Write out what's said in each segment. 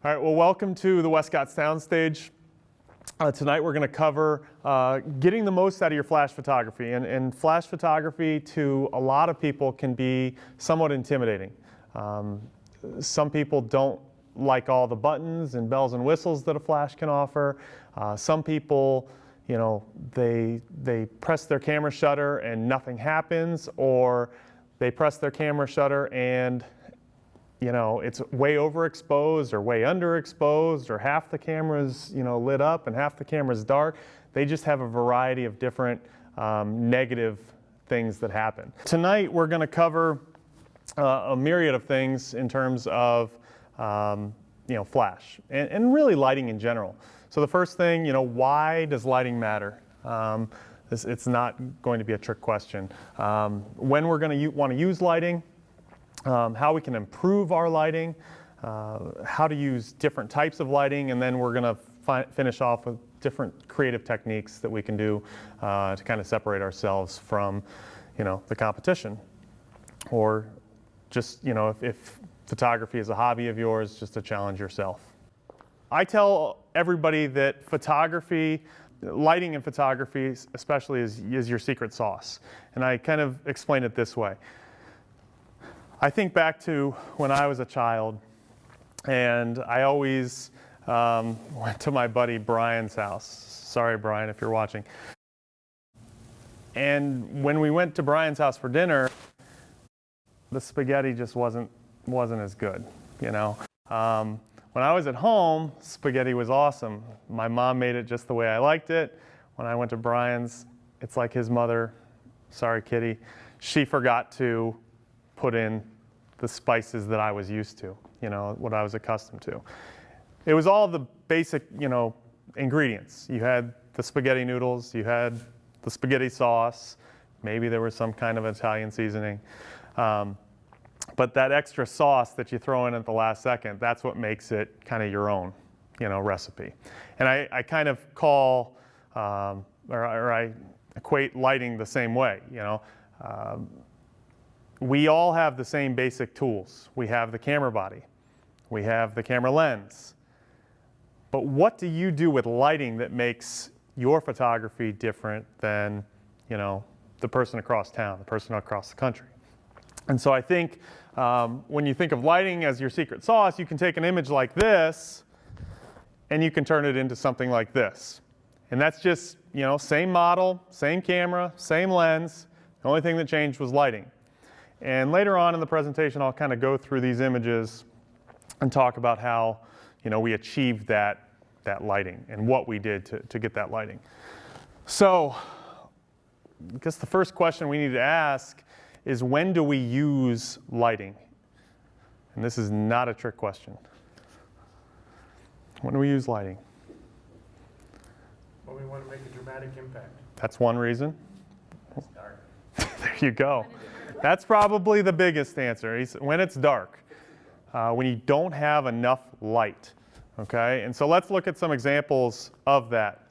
All right, well, welcome to the Westcott Soundstage. Tonight we're going to cover getting the most out of your flash photography. And flash photography to a lot of people can be somewhat intimidating. Some people don't like all the buttons and bells and whistles that a flash can offer. Some people, you know, they press their camera shutter and nothing happens, or they press their camera shutter and you know, it's way overexposed or way underexposed, or half the camera's, you know, lit up and half the camera's dark. They just have a variety of different negative things that happen. Tonight we're going to cover a myriad of things in terms of, you know, flash and really lighting in general. So the first thing, you know, why does lighting matter? It's not going to be a trick question. When we're going to want to use lighting, how we can improve our lighting, how to use different types of lighting, and then we're going to finish off with different creative techniques that we can do to kind of separate ourselves from, you know, the competition, or just, you know, if photography is a hobby of yours, just to challenge yourself. I tell everybody that photography, lighting in photography especially, is your secret sauce, and I kind of explain it this way. I think back to when I was a child, and I always went to my buddy Brian's house. Sorry, Brian, if you're watching. And when we went to Brian's house for dinner, the spaghetti just wasn't as good, you know. When I was at home, spaghetti was awesome. My mom made it just the way I liked it. When I went to Brian's, it's like his mother, sorry Kitty, she forgot to put in the spices that I was used to, you know, what I was accustomed to. It was all the basic, you know, ingredients. You had the spaghetti noodles, you had the spaghetti sauce, maybe there was some kind of Italian seasoning. But that extra sauce that you throw in at the last second, that's what makes it kind of your own, you know, recipe. And I kind of call, or I equate lighting the same way, you know. We all have the same basic tools. We have the camera body. We have the camera lens. But what do you do with lighting that makes your photography different than, you know, the person across town, the person across the country? And so I think when you think of lighting as your secret sauce, you can take an image like this and you can turn it into something like this. And that's just, you know, same model, same camera, same lens. The only thing that changed was lighting. And later on in the presentation, I'll kind of go through these images and talk about how, you know, we achieved that lighting and what we did to get that lighting. So I guess the first question we need to ask is, when do we use lighting? And this is not a trick question. When do we use lighting? When we want to make a dramatic impact. That's one reason. It's dark. There you go. That's probably the biggest answer, when it's dark, when you don't have enough light, okay? And so let's look at some examples of that.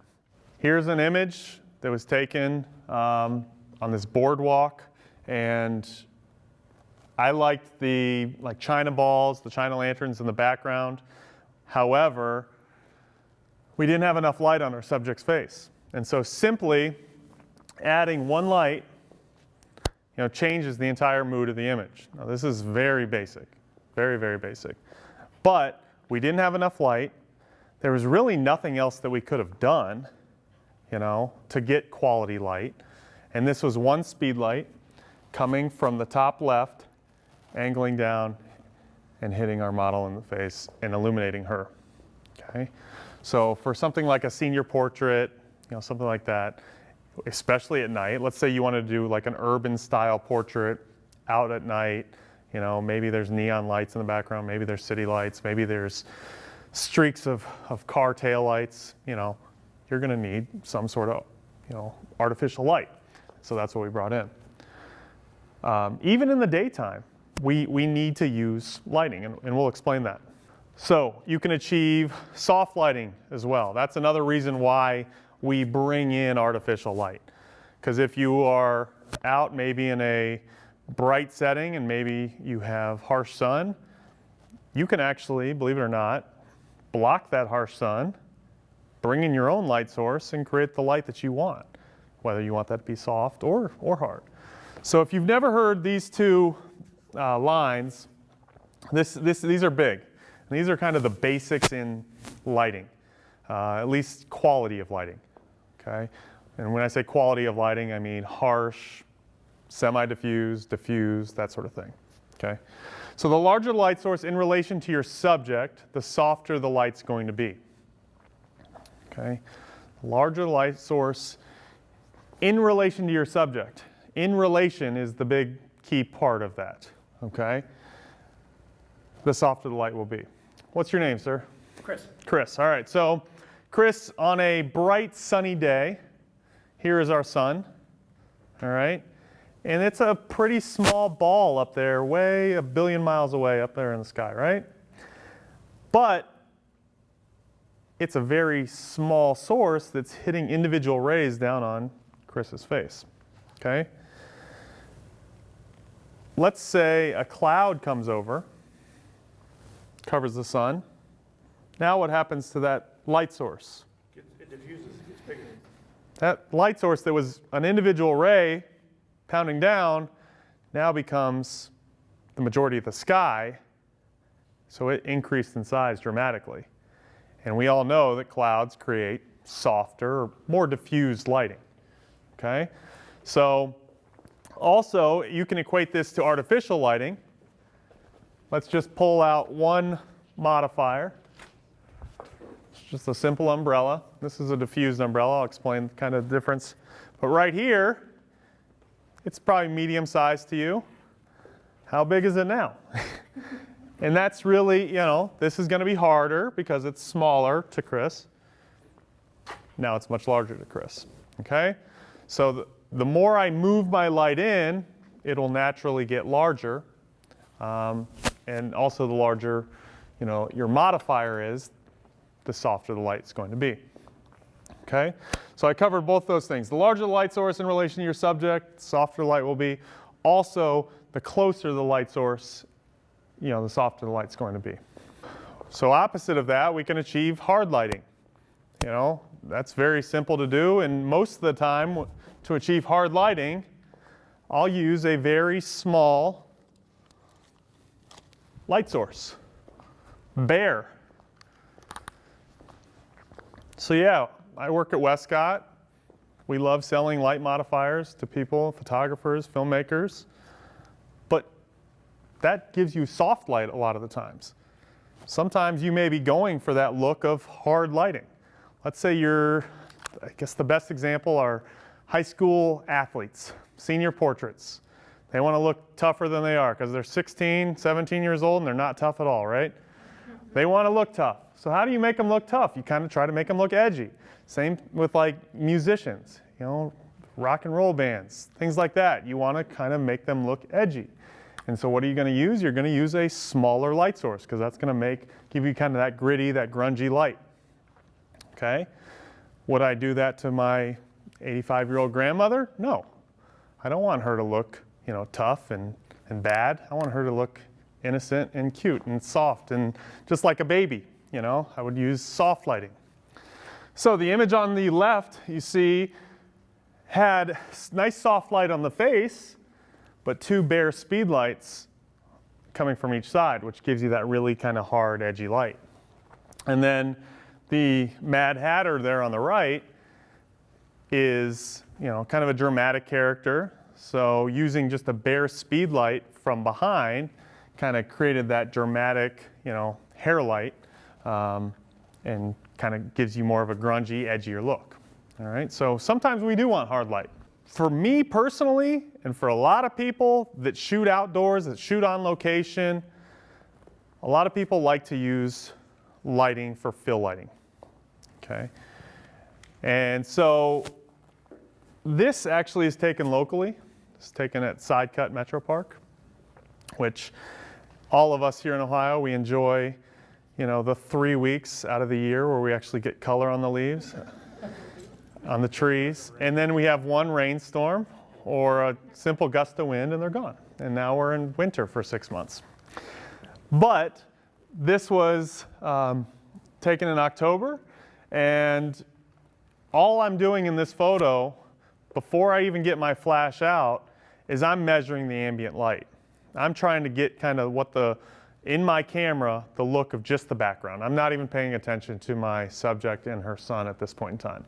Here's an image that was taken on this boardwalk, and I liked the China balls, the China lanterns in the background. However, we didn't have enough light on our subject's face. And so simply adding one light, you know, changes the entire mood of the image. Now this is very basic, very, very basic. But we didn't have enough light. There was really nothing else that we could have done, you know, to get quality light. And this was one speed light coming from the top left, angling down and hitting our model in the face and illuminating her, okay? So for something like a senior portrait, you know, something like that, especially at night. Let's say you want to do like an urban style portrait out at night. You know, maybe there's neon lights in the background, maybe there's city lights, maybe there's streaks of car tail lights. You know, you're going to need some sort of, you know, artificial light. So that's what we brought in. Even in the daytime, we need to use lighting, and we'll explain that. So you can achieve soft lighting as well. That's another reason why we bring in artificial light. Because if you are out maybe in a bright setting and maybe you have harsh sun, you can actually, believe it or not, block that harsh sun, bring in your own light source, and create the light that you want, whether you want that to be soft or hard. So if you've never heard these two lines, these are big. And these are kind of the basics in lighting, at least quality of lighting. Okay? And when I say quality of lighting, I mean harsh, semi-diffuse, diffuse, that sort of thing. Okay? So the larger light source in relation to your subject, the softer the light's going to be. Okay? Larger light source in relation to your subject. In relation is the big key part of that. Okay? The softer the light will be. What's your name, sir? Chris. Chris. All right. So Chris, on a bright sunny day, here is our sun. All right. And it's a pretty small ball up there, way a billion miles away up there in the sky, right? But it's a very small source that's hitting individual rays down on Chris's face. Okay? Let's say a cloud comes over, covers the sun. Now what happens to that light source? It diffuses, it gets bigger. That light source that was an individual ray pounding down now becomes the majority of the sky, so it increased in size dramatically. And we all know that clouds create softer or more diffused lighting. Okay? So also you can equate this to artificial lighting. Let's just pull out one modifier. It's just a simple umbrella. This is a diffused umbrella. I'll explain kind of the difference. But right here, it's probably medium sized to you. How big is it now? And that's really, you know, this is going to be harder because it's smaller to Chris. Now it's much larger to Chris. Okay? So the more I move my light in, it'll naturally get larger. And also the larger, you know, your modifier is, the softer the light's going to be. Okay? So I covered both those things. The larger the light source in relation to your subject, the softer the light will be. Also, the closer the light source, you know, the softer the light's going to be. So opposite of that, we can achieve hard lighting. You know, that's very simple to do, and most of the time to achieve hard lighting, I'll use a very small light source, bare. So yeah, I work at Westcott. We love selling light modifiers to people, photographers, filmmakers, but that gives you soft light a lot of the times. Sometimes you may be going for that look of hard lighting. Let's say I guess the best example are high school athletes, senior portraits. They want to look tougher than they are because they're 16, 17 years old and they're not tough at all, right? They want to look tough. So how do you make them look tough? You kind of try to make them look edgy. Same with like musicians, you know, rock and roll bands, things like that. You want to kind of make them look edgy. And so what are you going to use? You're going to use a smaller light source because that's going to give you kind of that gritty, that grungy light. Okay? Would I do that to my 85-year-old grandmother? No. I don't want her to look, you know, tough and bad. I want her to look innocent and cute and soft and just like a baby, you know. I would use soft lighting. So the image on the left, you see, had nice soft light on the face, but two bare speedlights coming from each side, which gives you that really kind of hard, edgy light. And then the Mad Hatter there on the right is, you know, kind of a dramatic character. So using just a bare speedlight from behind kind of created that dramatic, you know, hair light, and kind of gives you more of a grungy, edgier look. All right, so sometimes we do want hard light. For me personally, and for a lot of people that shoot outdoors, that shoot on location, a lot of people like to use lighting for fill lighting. Okay, and so this actually is taken locally. It's taken at Side Cut Metro Park, which all of us here in Ohio, we enjoy, you know, the 3 weeks out of the year where we actually get color on the leaves, on the trees. And then we have one rainstorm or a simple gust of wind and they're gone. And now we're in winter for 6 months. But this was taken in October, and all I'm doing in this photo, before I even get my flash out, is I'm measuring the ambient light. I'm trying to get kind of in my camera, the look of just the background. I'm not even paying attention to my subject and her son at this point in time.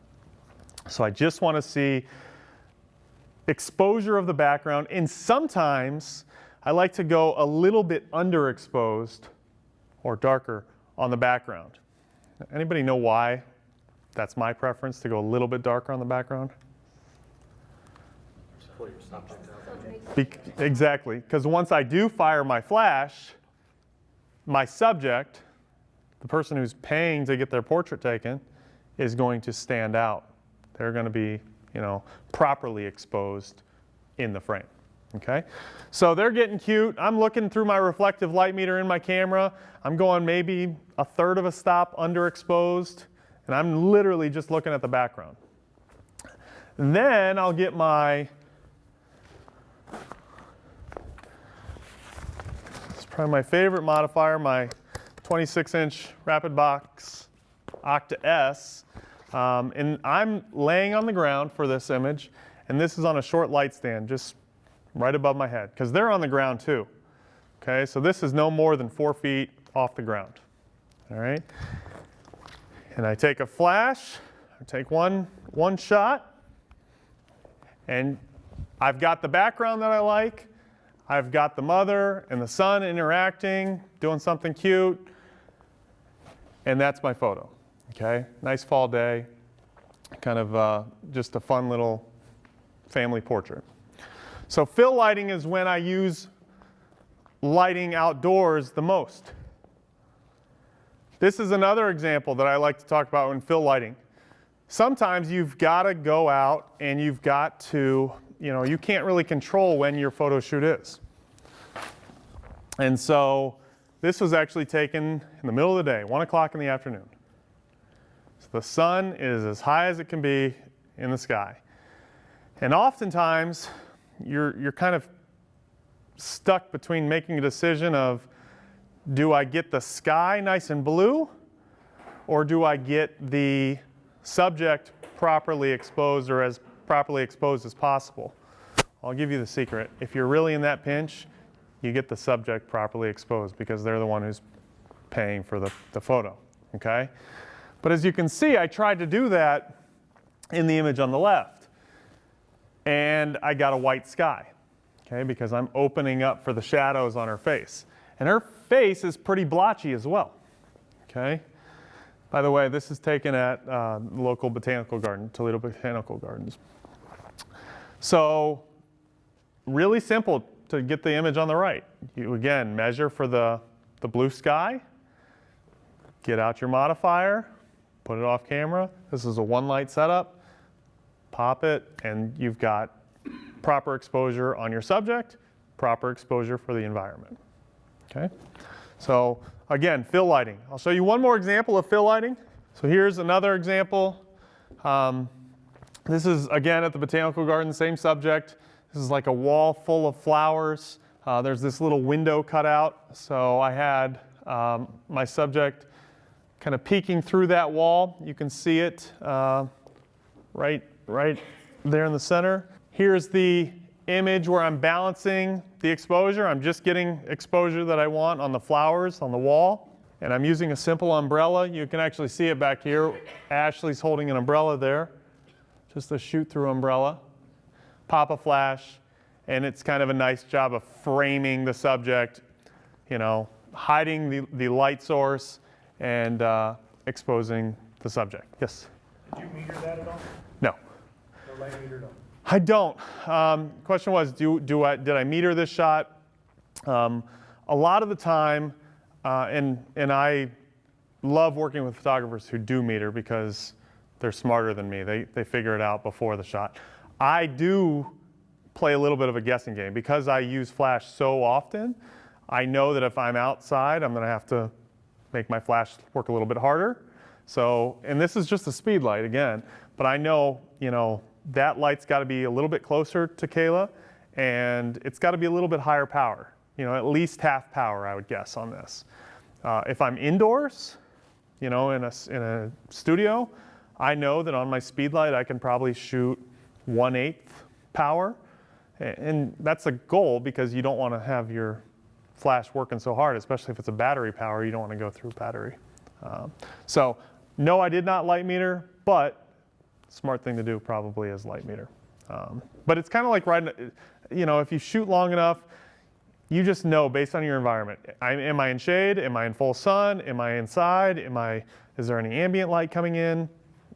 So I just want to see exposure of the background, and sometimes I like to go a little bit underexposed or darker on the background. Anybody know why that's my preference, to go a little bit darker on the background? Pull your subject out. Exactly, because once I do fire my flash, my subject, the person who's paying to get their portrait taken, is going to stand out. They're going to be, properly exposed in the frame. Okay, so they're getting cute. I'm looking through my reflective light meter in my camera. I'm going maybe a third of a stop underexposed, and I'm literally just looking at the background. And then I'll get my, it's probably my favorite modifier, my 26-inch Rapid Box Octa S. And I'm laying on the ground for this image, and this is on a short light stand, just right above my head, because they're on the ground too. Okay, so this is no more than 4 feet off the ground. All right, and I take a flash, I take one shot, and I've got the background that I like. I've got the mother and the son interacting, doing something cute, and that's my photo. Okay, nice fall day, kind of just a fun little family portrait. So fill lighting is when I use lighting outdoors the most. This is another example that I like to talk about in fill lighting. Sometimes you've got to go out and you've got to, you can't really control when your photo shoot is. And so this was actually taken in the middle of the day, 1 o'clock in the afternoon. So the sun is as high as it can be in the sky. And oftentimes you're kind of stuck between making a decision of, do I get the sky nice and blue, or do I get the subject properly exposed, or as properly exposed as possible? I'll give you the secret. If you're really in that pinch, you get the subject properly exposed, because they're the one who's paying for the photo, okay? But as you can see, I tried to do that in the image on the left, and I got a white sky, okay, because I'm opening up for the shadows on her face. And her face is pretty blotchy as well, okay? By the way, this is taken at the local botanical garden, Toledo Botanical Gardens. So really simple to get the image on the right. You again measure for the blue sky, get out your modifier, put it off camera. This is a one light setup, pop it, and you've got proper exposure on your subject, proper exposure for the environment. Okay, so again, fill lighting. I'll show you one more example of fill lighting. So here's another example. This is again at the Botanical Garden, same subject. This is like a wall full of flowers. There's this little window cut out. So I had my subject kind of peeking through that wall. You can see it right there in the center. Here's the image where I'm balancing the exposure. I'm just getting exposure that I want on the flowers on the wall. And I'm using a simple umbrella. You can actually see it back here. Ashley's holding an umbrella there. Just a shoot-through umbrella. Pop a flash, and it's kind of a nice job of framing the subject, hiding the light source and exposing the subject. Yes? Did you meter that at all? No. No light meter at all? I don't. Question was, did I meter this shot? A lot of the time, and I love working with photographers who do meter because they're smarter than me. They figure it out before the shot. I do play a little bit of a guessing game. Because I use flash so often, I know that if I'm outside, I'm going to have to make my flash work a little bit harder. So, and this is just a speed light again, but I know, that light's got to be a little bit closer to Kayla, and it's got to be a little bit higher power. At least half power, I would guess, on this. If I'm indoors, you know, in a studio, I know that on my speedlite I can probably shoot 1/8 power, and that's a goal because you don't want to have your flash working so hard, especially if it's a battery power. You don't want to go through battery. So no, I did not light meter, but smart thing to do probably is light meter. But it's kind of like riding, you know, if you shoot long enough, you just know based on your environment. Am I in shade? Am I in full sun? Am I inside? Is there any ambient light coming in?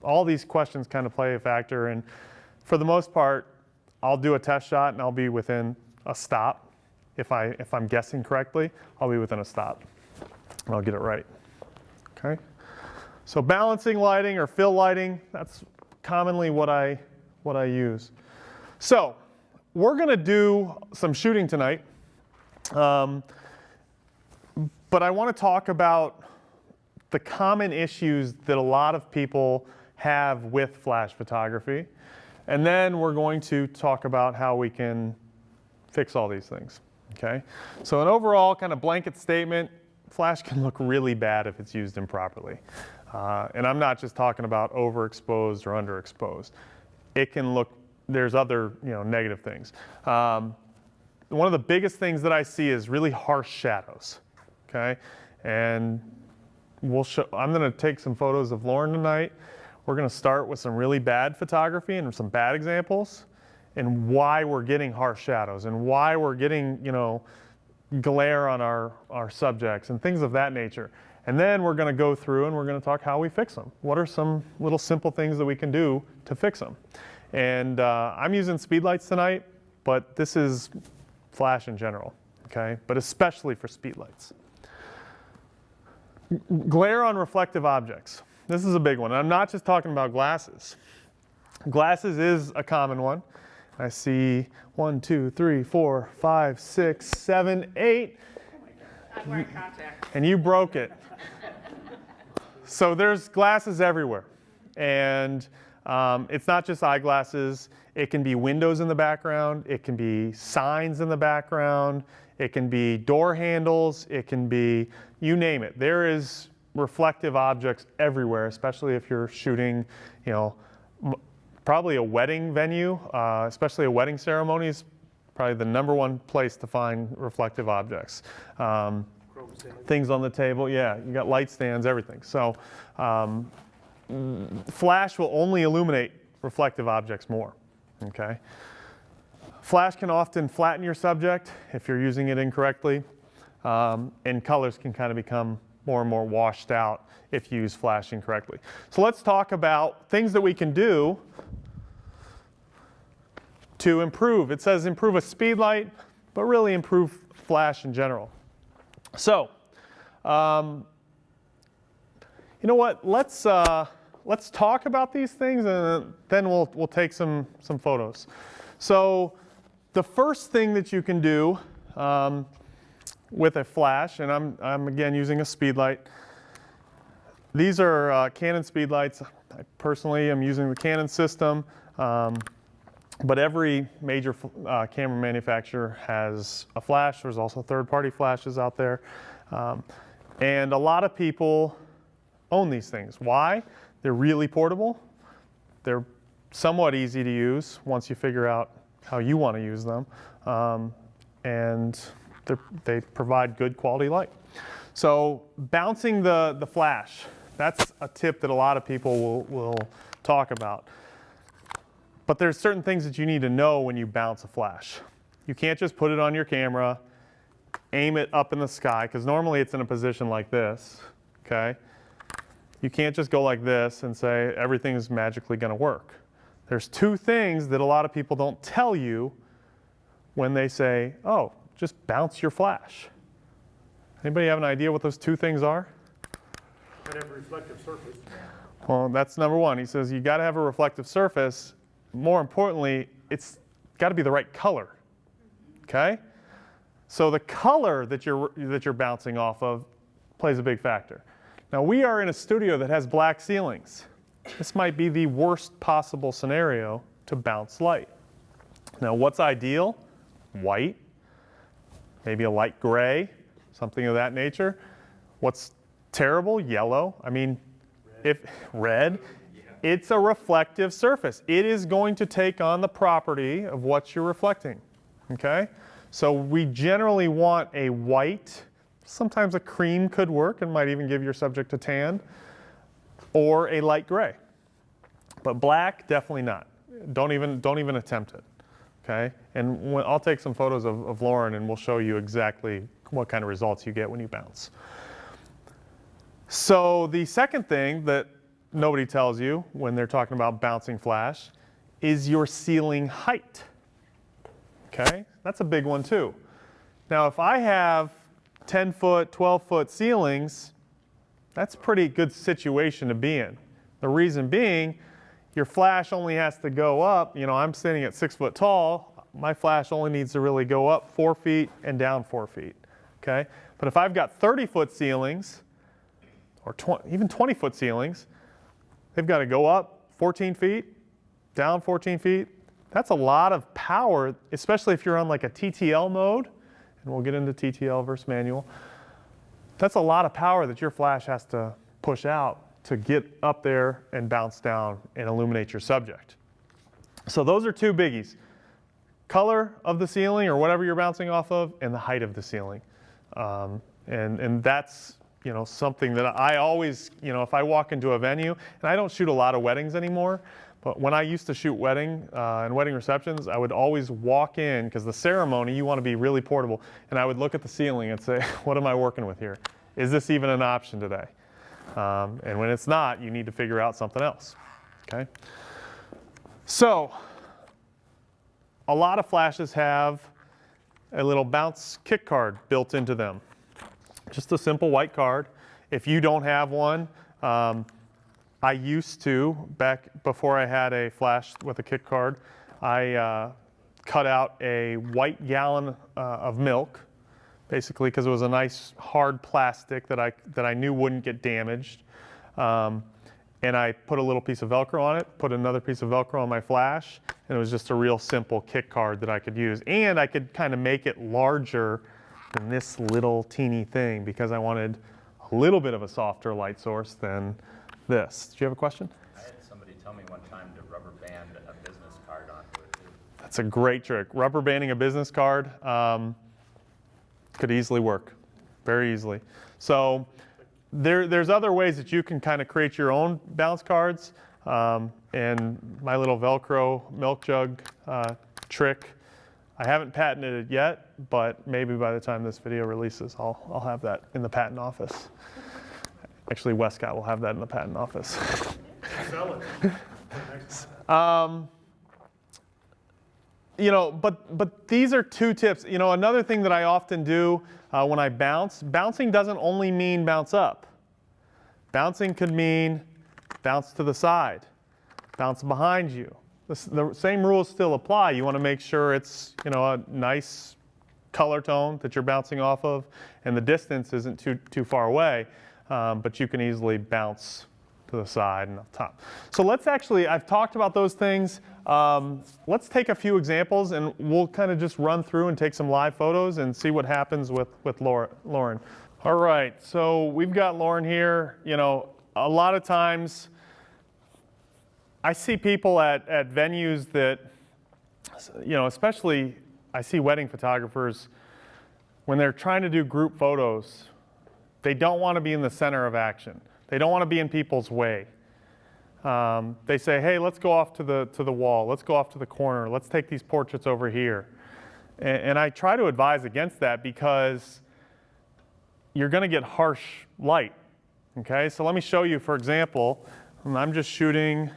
All these questions kind of play a factor, and for the most part, I'll do a test shot and I'll be within a stop. If I'm guessing correctly, I'll be within a stop and I'll get it right. Okay. So balancing lighting or fill lighting, that's commonly what I use. So we're going to do some shooting tonight, but I want to talk about the common issues that a lot of people have with flash photography, and then we're going to talk about how we can fix all these things. Okay? So an overall kind of blanket statement, flash can look really bad if it's used improperly. And I'm not just talking about overexposed or underexposed. It can look, there's other, you know, negative things. One of the biggest things that I see is really harsh shadows. Okay? And I'm going to take some photos of Lauren tonight. We're going to start with some really bad photography and some bad examples, and why we're getting harsh shadows and why we're getting, you know, glare on our subjects and things of that nature. And then we're going to go through and we're going to talk how we fix them. What are some little simple things that we can do to fix them? And I'm using speedlights tonight, but this is flash in general, okay? But especially for speedlights. Glare on reflective objects. This is a big one. I'm not just talking about glasses. Glasses is a common one. I see 1, 2, 3, 4, 5, 6, 7, 8. I'm wearing contacts. And you broke it. So there's glasses everywhere. And it's not just eyeglasses. It can be windows in the background. It can be signs in the background. It can be door handles. It can be, you name it. There is reflective objects everywhere, especially if you're shooting, you know, probably a wedding venue, especially a wedding ceremony is probably the #1 place to find reflective objects. Things on the table, yeah, you got light stands, everything. So flash will only illuminate reflective objects more, okay? Flash can often flatten your subject if you're using it incorrectly, and colors can kind of become more and more washed out if you use flash incorrectly. So let's talk about things that we can do to improve. It says improve a speedlight, but really improve flash in general. So, you know what? Let's talk about these things, and then we'll take some photos. So, the first thing that you can do with a flash, and I'm again using a speedlight. These are Canon speedlights. I personally am using the Canon system, but every major camera manufacturer has a flash. There's also third-party flashes out there, and a lot of people own these things. Why? They're really portable. They're somewhat easy to use once you figure out how you want to use them, and they provide good quality light. So bouncing the flash, that's a tip that a lot of people will talk about. But there's certain things that you need to know when you bounce a flash. You can't just put it on your camera, aim it up in the sky, because normally it's in a position like this, okay? You can't just go like this and say everything's magically going to work. There's two things that a lot of people don't tell you when they say, oh, just bounce your flash. Anybody have an idea what those two things are? Gotta have a reflective surface. Well, that's #1. He says you got to have a reflective surface. More importantly, it's got to be the right color. Okay? So the color that you're bouncing off of plays a big factor. Now we are in a studio that has black ceilings. This might be the worst possible scenario to bounce light. Now what's ideal? White, maybe a light gray, something of that nature. What's Terrible, yellow. I mean, if red, it's a reflective surface. It is going to take on the property of what you're reflecting, okay? So we generally want a white, sometimes a cream could work and might even give your subject a tan, or a light gray. But black, definitely not. Don't even attempt it, okay? And I'll take some photos of Lauren and we'll show you exactly what kind of results you get when you bounce. So the second thing that nobody tells you when they're talking about bouncing flash is your ceiling height, okay? That's a big one too. Now if I have 10-foot, 12-foot ceilings, that's a pretty good situation to be in. The reason being, your flash only has to go up, you know, I'm standing at 6 foot tall, my flash only needs to really go up 4 feet and down 4 feet, okay? But if I've got 30-foot ceilings, or even 20-foot ceilings, they've got to go up 14 feet, down 14 feet. That's a lot of power, especially if you're on like a TTL mode, and we'll get into TTL versus manual. That's a lot of power that your flash has to push out to get up there and bounce down and illuminate your subject. So those are two biggies. Color of the ceiling or whatever you're bouncing off of, and the height of the ceiling. And that's, you know, something that I always, you know, if I walk into a venue, and I don't shoot a lot of weddings anymore, but when I used to shoot wedding and wedding receptions, I would always walk in, because the ceremony, you want to be really portable, and I would look at the ceiling and say, what am I working with here? Is this even an option today? And when it's not, you need to figure out something else, okay? So, a lot of flashes have a little bounce kick card built into them. Just a simple white card. If you don't have one, I used to, back before I had a flash with a kick card, I cut out a white gallon of milk, basically because it was a nice hard plastic that I knew wouldn't get damaged. And I put a little piece of Velcro on it, put another piece of Velcro on my flash, and it was just a real simple kick card that I could use. And I could kind of make it larger than this little teeny thing because I wanted a little bit of a softer light source than this. Do you have a question? I had somebody tell me one time to rubber band a business card onto it too. That's a great trick. Rubber banding a business card could easily work, very easily. So there's other ways that you can kind of create your own bounce cards. And my little Velcro milk jug trick, I haven't patented it yet, but maybe by the time this video releases, I'll have that in the patent office. Actually, Westcott will have that in the patent office. Sell it. You know, but these are two tips. You know, another thing that I often do when I bounce, bouncing doesn't only mean bounce up. Bouncing could mean bounce to the side, bounce behind you. The same rules still apply. You want to make sure it's, you know, a nice color tone that you're bouncing off of, and the distance isn't too far away, but you can easily bounce to the side and up top. So let's actually, I've talked about those things. Let's take a few examples and we'll kind of just run through and take some live photos and see what happens with Lauren. All right, so we've got Lauren here. You know, a lot of times I see people at venues that, you know, especially I see wedding photographers, when they're trying to do group photos, they don't want to be in the center of action. They don't want to be in people's way. They say, hey, let's go off to the wall. Let's go off to the corner. Let's take these portraits over here. And I try to advise against that because you're going to get harsh light. Okay, so let me show you, for example, I'm just shooting,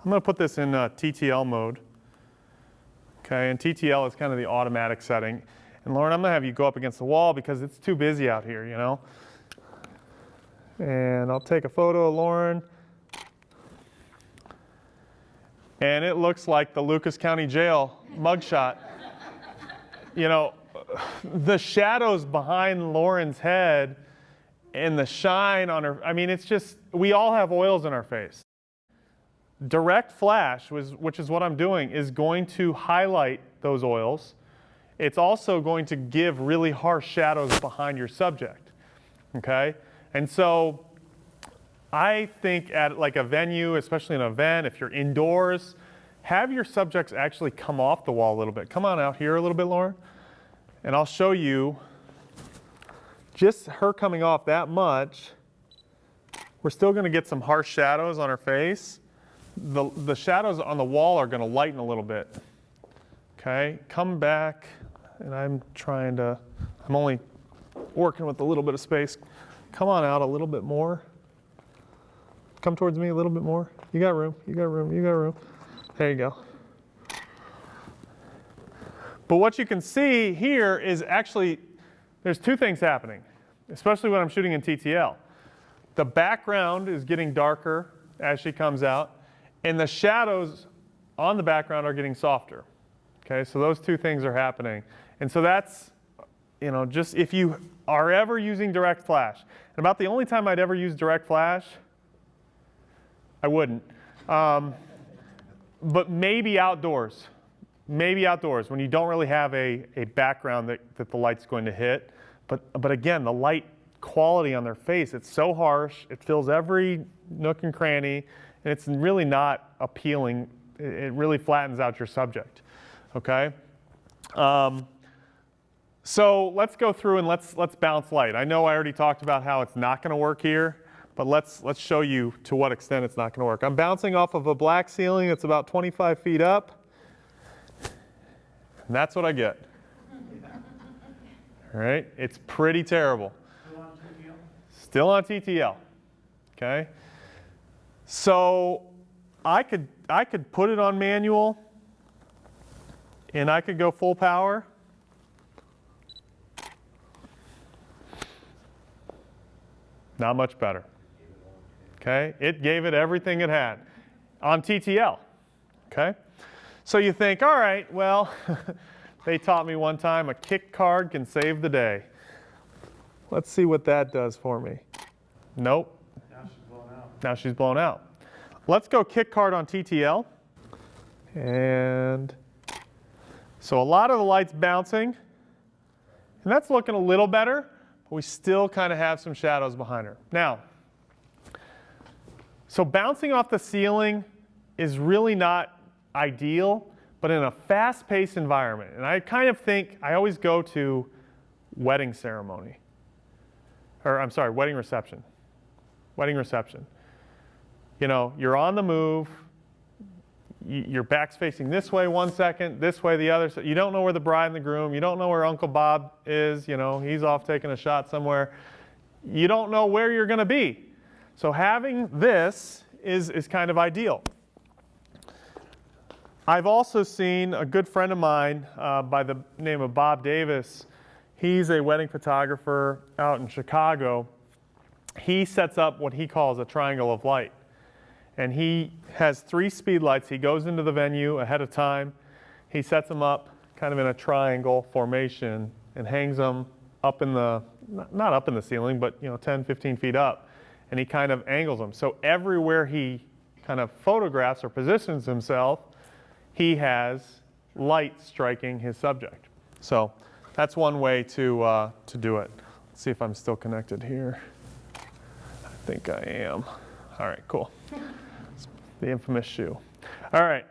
I'm going to put this in TTL mode. Okay, and TTL is kind of the automatic setting. And Lauren, I'm going to have you go up against the wall because it's too busy out here, you know. And I'll take a photo of Lauren. And it looks like the Lucas County Jail mugshot. You know, the shadows behind Lauren's head and the shine on her, I mean, it's just, we all have oils in our face. Direct flash, which is what I'm doing, is going to highlight those oils. It's also going to give really harsh shadows behind your subject, okay? And so I think at like a venue, especially an event, if you're indoors, have your subjects actually come off the wall a little bit. Come on out here a little bit, Lauren. And I'll show you just her coming off that much. We're still going to get some harsh shadows on her face. The shadows on the wall are going to lighten a little bit. Okay, come back, and I'm only working with a little bit of space. Come on out a little bit more. Come towards me a little bit more. You got room, you got room, you got room. There you go. But what you can see here is actually, there's two things happening, especially when I'm shooting in TTL. The background is getting darker as she comes out, and the shadows on the background are getting softer. Okay, so those two things are happening. And so that's, just if you are ever using direct flash, and about the only time I'd ever use direct flash, I wouldn't. But maybe outdoors. Maybe outdoors when you don't really have a background that the light's going to hit. But again, the light quality on their face, it's so harsh, it fills every nook and cranny, and it's really not appealing. It really flattens out your subject, okay? So let's go through and let's bounce light. I know I already talked about how it's not gonna work here, but let's show you to what extent it's not gonna work. I'm bouncing off of a black ceiling that's about 25 feet up, and that's what I get. All right, it's pretty terrible. Still on TTL, okay? So I could put it on manual and I could go full power. Not much better, okay? It gave it everything it had on TTL, okay? So you think, all right, well, they taught me one time a kick card can save the day. Let's see what that does for me. Nope. Now she's blown out. Now she's blown out. Let's go kick card on TTL. And so a lot of the light's bouncing. And that's looking a little better, but we still kind of have some shadows behind her. Now, so bouncing off the ceiling is really not ideal, but in a fast-paced environment. And I kind of think, I always go to wedding ceremony. Or I'm sorry, wedding reception. Wedding reception. You're on the move. Your back's facing this way 1 second, this way the other. So you don't know where the bride and the groom. You don't know where Uncle Bob is. He's off taking a shot somewhere. You don't know where you're going to be. So having this is kind of ideal. I've also seen a good friend of mine by the name of Bob Davis. He's a wedding photographer out in Chicago. He sets up what he calls a triangle of light. And he has 3 speed lights. He goes into the venue ahead of time. He sets them up kind of in a triangle formation and hangs them up in the, not up in the ceiling, but 10, 15 feet up. And he kind of angles them. So everywhere he kind of photographs or positions himself, he has light striking his subject. So that's one way to do it. Let's see if I'm still connected here. I think I am. All right, cool. The infamous shoe. All right.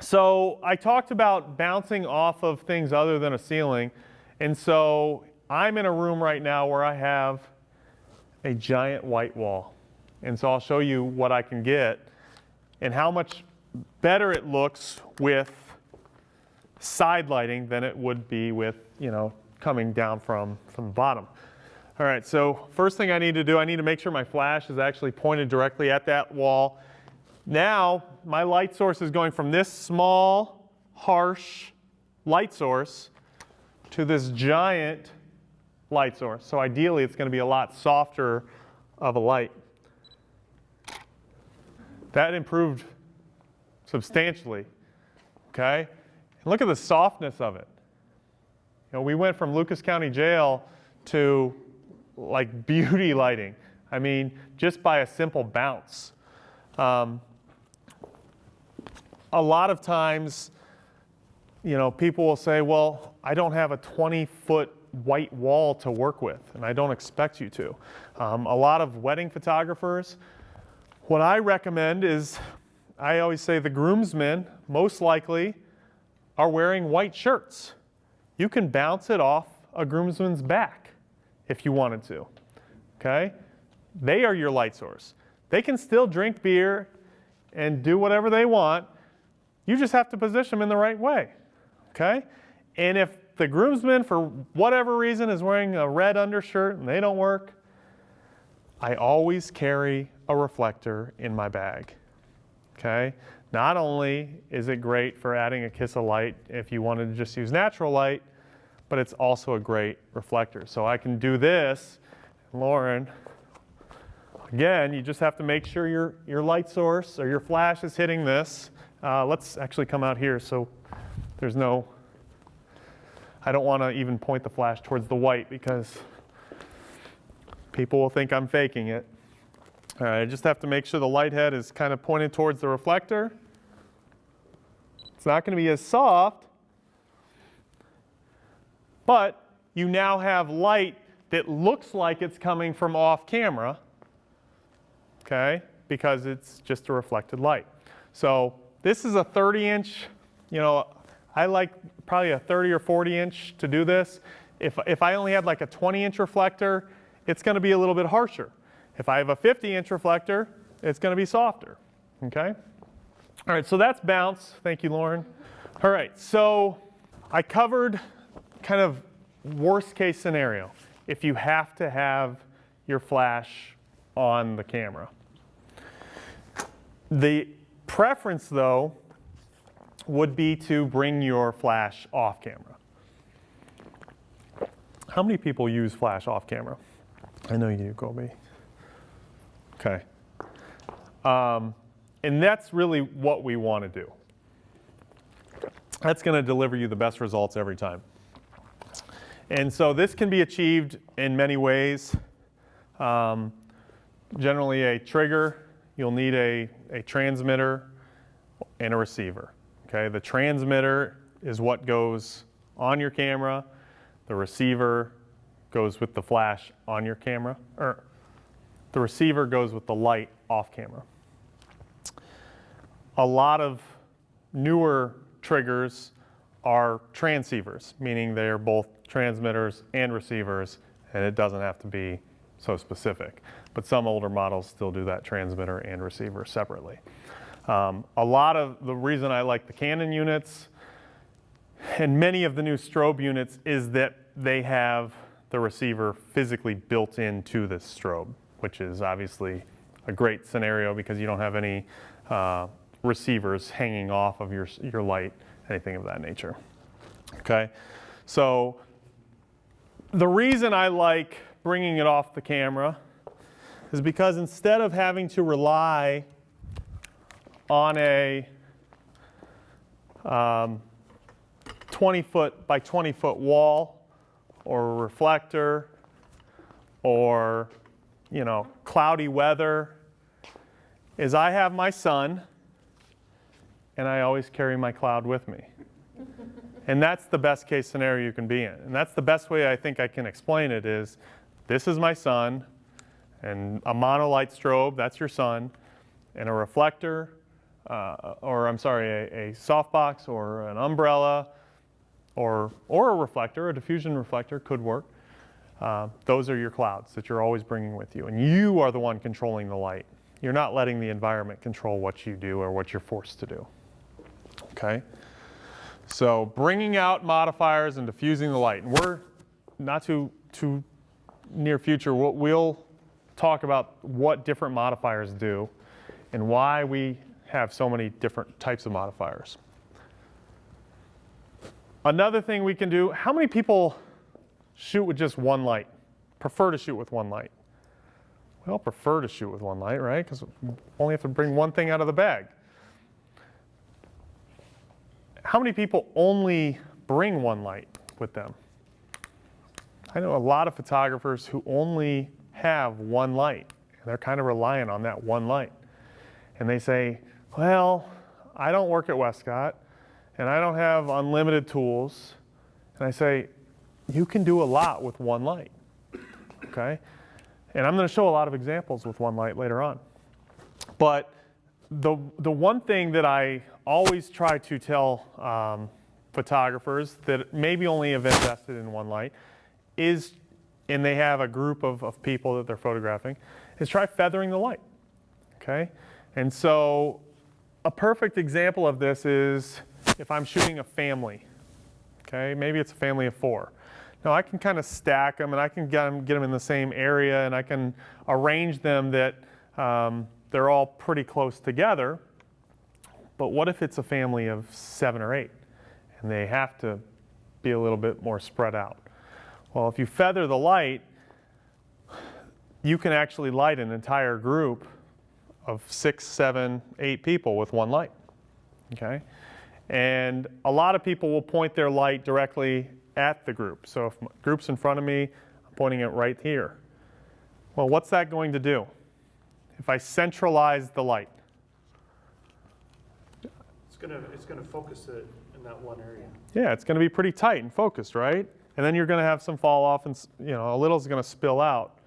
So I talked about bouncing off of things other than a ceiling. And so I'm in a room right now where I have a giant white wall. And so I'll show you what I can get and how much better it looks with side lighting than it would be with, coming down from the bottom. All right, so first thing I need to do, I need to make sure my flash is actually pointed directly at that wall. Now, my light source is going from this small, harsh light source to this giant light source. So ideally, it's going to be a lot softer of a light. That improved substantially, okay? And look at the softness of it. We went from Lucas County Jail to like beauty lighting. I mean, just by a simple bounce. A lot of times, people will say, well, I don't have a 20-foot white wall to work with, and I don't expect you to. A lot of wedding photographers, what I recommend is, I always say the groomsmen most likely are wearing white shirts. You can bounce it off a groomsman's back if you wanted to, okay? They are your light source. They can still drink beer and do whatever they want. You just have to position them in the right way, okay? And if the groomsman, for whatever reason, is wearing a red undershirt and they don't work, I always carry a reflector in my bag, okay? Not only is it great for adding a kiss of light if you wanted to just use natural light, but it's also a great reflector. So I can do this, Lauren. Again, you just have to make sure your light source or your flash is hitting this. Let's actually come out here so there's no, I don't want to even point the flash towards the white because people will think I'm faking it. All right, I just have to make sure the light head is kind of pointed towards the reflector. It's not going to be as soft, but you now have light that looks like it's coming from off camera, okay, because it's just a reflected light. So this is a 30-inch, you know, I like probably a 30 or 40-inch to do this. If I only had like a 20-inch reflector, it's going to be a little bit harsher. If I have a 50-inch reflector, it's going to be softer, okay? All right, so that's bounce. Thank you, Lauren. All right, so I covered kind of worst case scenario. If you have to have your flash on the camera. The preference, though, would be to bring your flash off camera. How many people use flash off camera? I know you do, Colby. Okay. And that's really what we want to do. That's going to deliver you the best results every time. And so this can be achieved in many ways. Generally a trigger, you'll need a transmitter and a receiver. Okay, the transmitter is what goes on your camera. The receiver goes with the flash on your camera, or the receiver goes with the light off camera. A lot of newer triggers are transceivers, meaning they're both transmitters and receivers, and it doesn't have to be so specific. But some older models still do that transmitter and receiver separately. A lot of the reason I like the Canon units and many of the new strobe units is that they have the receiver physically built into the strobe, which is obviously a great scenario because you don't have any receivers hanging off of your light, anything of that nature. Okay, so the reason I like bringing it off the camera is because instead of having to rely on a 20-foot by 20-foot wall or a reflector or, you know, cloudy weather, is I have my sun and I always carry my cloud with me. And that's the best case scenario you can be in. And that's the best way I think I can explain it is, this is my sun, and a monolight strobe, that's your sun, and a reflector, or I'm sorry, a softbox or an umbrella, or a reflector, a diffusion reflector could work. Those are your clouds that you're always bringing with you. And you are the one controlling the light. You're not letting the environment control what you do or what you're forced to do. Okay? So bringing out modifiers and diffusing the light. And we're not too near future, we'll talk about what different modifiers do and why we have so many different types of modifiers. Another thing we can do, how many people shoot with just one light? Prefer to shoot with one light? We all prefer to shoot with one light, right? Because we only have to bring one thing out of the bag. How many people only bring one light with them? I know a lot of photographers who only have one light, and they're kind of reliant on that one light. And they say, well, I don't work at Westcott, and I don't have unlimited tools. And I say, you can do a lot with one light, okay? And I'm going to show a lot of examples with one light later on. But the one thing that I always try to tell photographers that maybe only have invested in one light is, and they have a group of people that they're photographing, is try feathering the light, okay? And so a perfect example of this is if I'm shooting a family, okay? Maybe it's a family of 4. Now I can kind of stack them and I can get them in the same area and I can arrange them that they're all pretty close together. But what if it's a family of 7 or 8 and they have to be a little bit more spread out? Well, if you feather the light, you can actually light an entire group of 6, 7, 8 people with one light, okay? And a lot of people will point their light directly at the group. So if my group's in front of me, I'm pointing it right here. Well, what's that going to do? If I centralize the light, It's gonna focus it in that one area. yeah, it's going to be pretty tight and focused, right? And then you're going to have some fall off and, a little is going to spill out.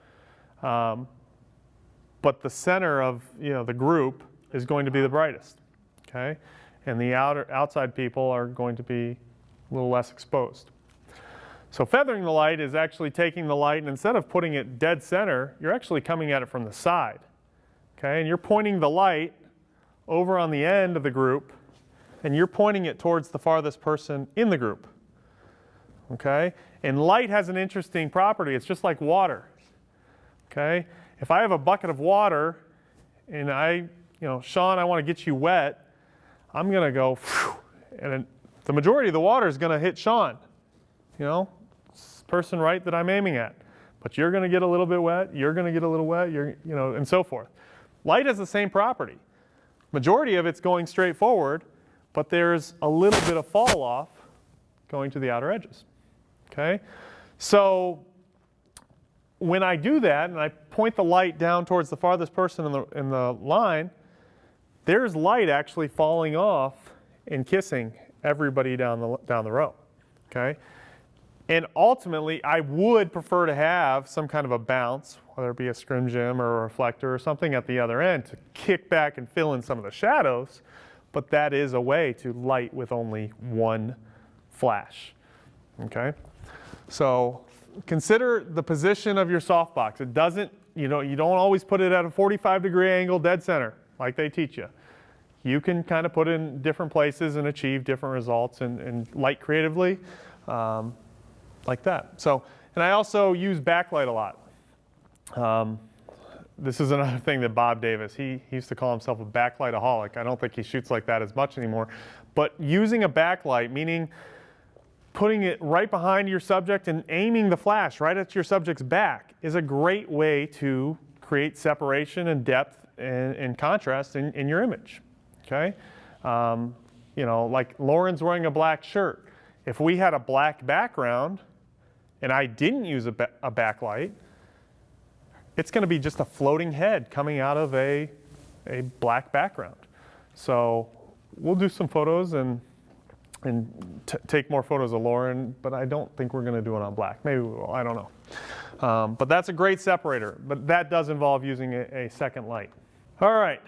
But the center of, the group is going to be the brightest, okay? And the outside people are going to be a little less exposed. So feathering the light is actually taking the light and instead of putting it dead center, you're actually coming at it from the side, okay? And you're pointing the light over on the end of the group and you're pointing it towards the farthest person in the group, okay? And light has an interesting property. It's just like water, okay? If I have a bucket of water and Sean, I want to get you wet, I'm going to go, phew, and the majority of the water is going to hit Sean, person right that I'm aiming at. But you're going to get a little bit wet, you're going to get a little wet, and so forth. Light has the same property. Majority of it's going straight forward, but there's a little bit of fall off going to the outer edges, okay? So when I do that and I point the light down towards the farthest person in the line, there's light actually falling off and kissing everybody down the row, okay? And ultimately, I would prefer to have some kind of a bounce, whether it be a scrim gem or a reflector or something at the other end to kick back and fill in some of the shadows, but that is a way to light with only one flash, okay? So consider the position of your softbox. It doesn't, you don't always put it at a 45-degree angle dead center like they teach you. You can kind of put it in different places and achieve different results and light creatively like that. So, and I also use backlight a lot. This is another thing that Bob Davis, he used to call himself a backlightaholic. I don't think he shoots like that as much anymore. But using a backlight, meaning putting it right behind your subject and aiming the flash right at your subject's back is a great way to create separation and depth and contrast in your image, okay? Like Lauren's wearing a black shirt. If we had a black background and I didn't use a backlight, it's going to be just a floating head coming out of a black background. So we'll do some photos and take more photos of Lauren, but I don't think we're going to do it on black. Maybe we will, I don't know. But that's a great separator, but that does involve using a second light. All right,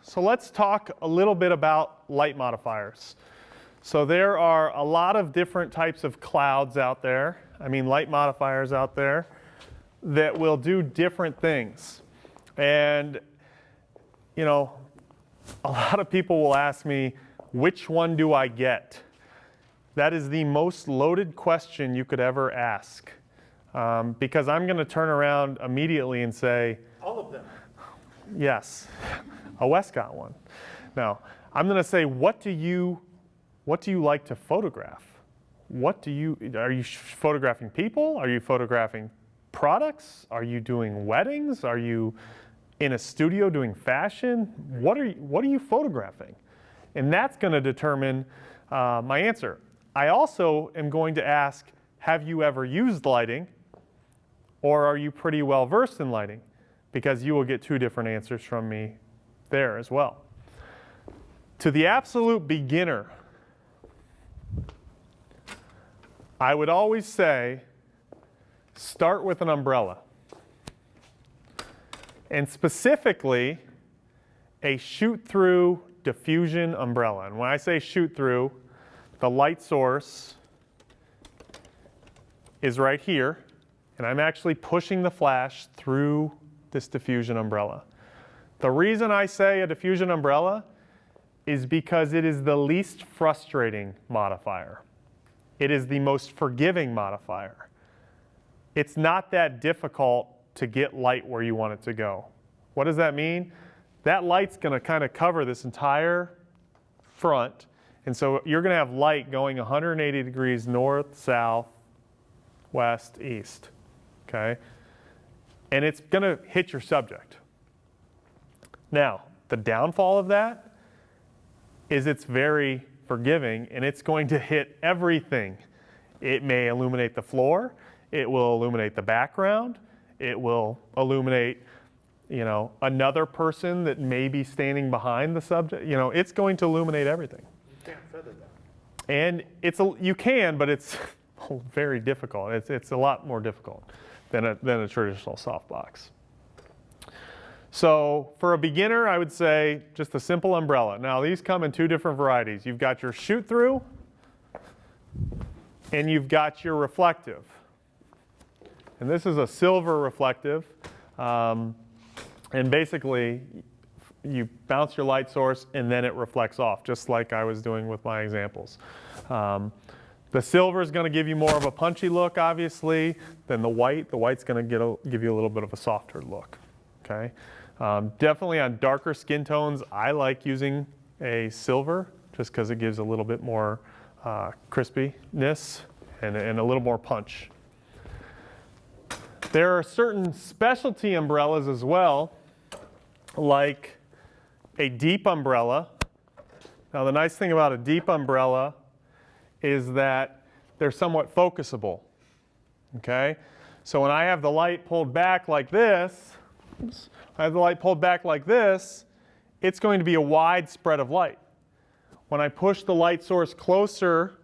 so let's talk a little bit about light modifiers. So there are a lot of different types of clouds out there, light modifiers out there, that will do different things. And, a lot of people will ask me, which one do I get? That is the most loaded question you could ever ask. Because I'm going to turn around immediately and say, All of them. yes, a Westcott one. Now, I'm going to say, what do you like to photograph? Are you photographing people? Are you photographing products? Are you doing weddings? Are you in a studio doing fashion? What are you photographing? And that's going to determine my answer. I also am going to ask, have you ever used lighting? Or are you pretty well versed in lighting? Because you will get 2 different answers from me there as well. To the absolute beginner, I would always say start with an umbrella. And specifically, a shoot-through diffusion umbrella. And when I say shoot-through, the light source is right here, and I'm actually pushing the flash through this diffusion umbrella. The reason I say a diffusion umbrella is because it is the least frustrating modifier. It is the most forgiving modifier. It's not that difficult to get light where you want it to go. What does that mean? That light's going to kind of cover this entire front, and so you're going to have light going 180 degrees north, south, west, east, okay? And it's going to hit your subject. Now, the downfall of that is it's very forgiving, and it's going to hit everything. It may illuminate the floor, it will illuminate the background, it will illuminate, you know, another person that may be standing behind the subject. You know, it's going to illuminate everything. You can't feather that. And you can, but it's very difficult. It's a lot more difficult than a traditional softbox. So for a beginner, I would say just a simple umbrella. Now these come in two different varieties. You've got your shoot-through, and you've got your reflective. And this is a silver reflective. And basically, you bounce your light source, and then it reflects off, just like I was doing with my examples. The silver is going to give you more of a punchy look, obviously, than the white. The white's going to give you a little bit of a softer look. Okay? Definitely on darker skin tones, I like using a silver just because it gives a little bit more crispiness and a little more punch. There are certain specialty umbrellas as well, like a deep umbrella. Now the nice thing about a deep umbrella is that they're somewhat focusable. Okay? So when I have the light pulled back like this, it's going to be a wide spread of light. When I push the light source closer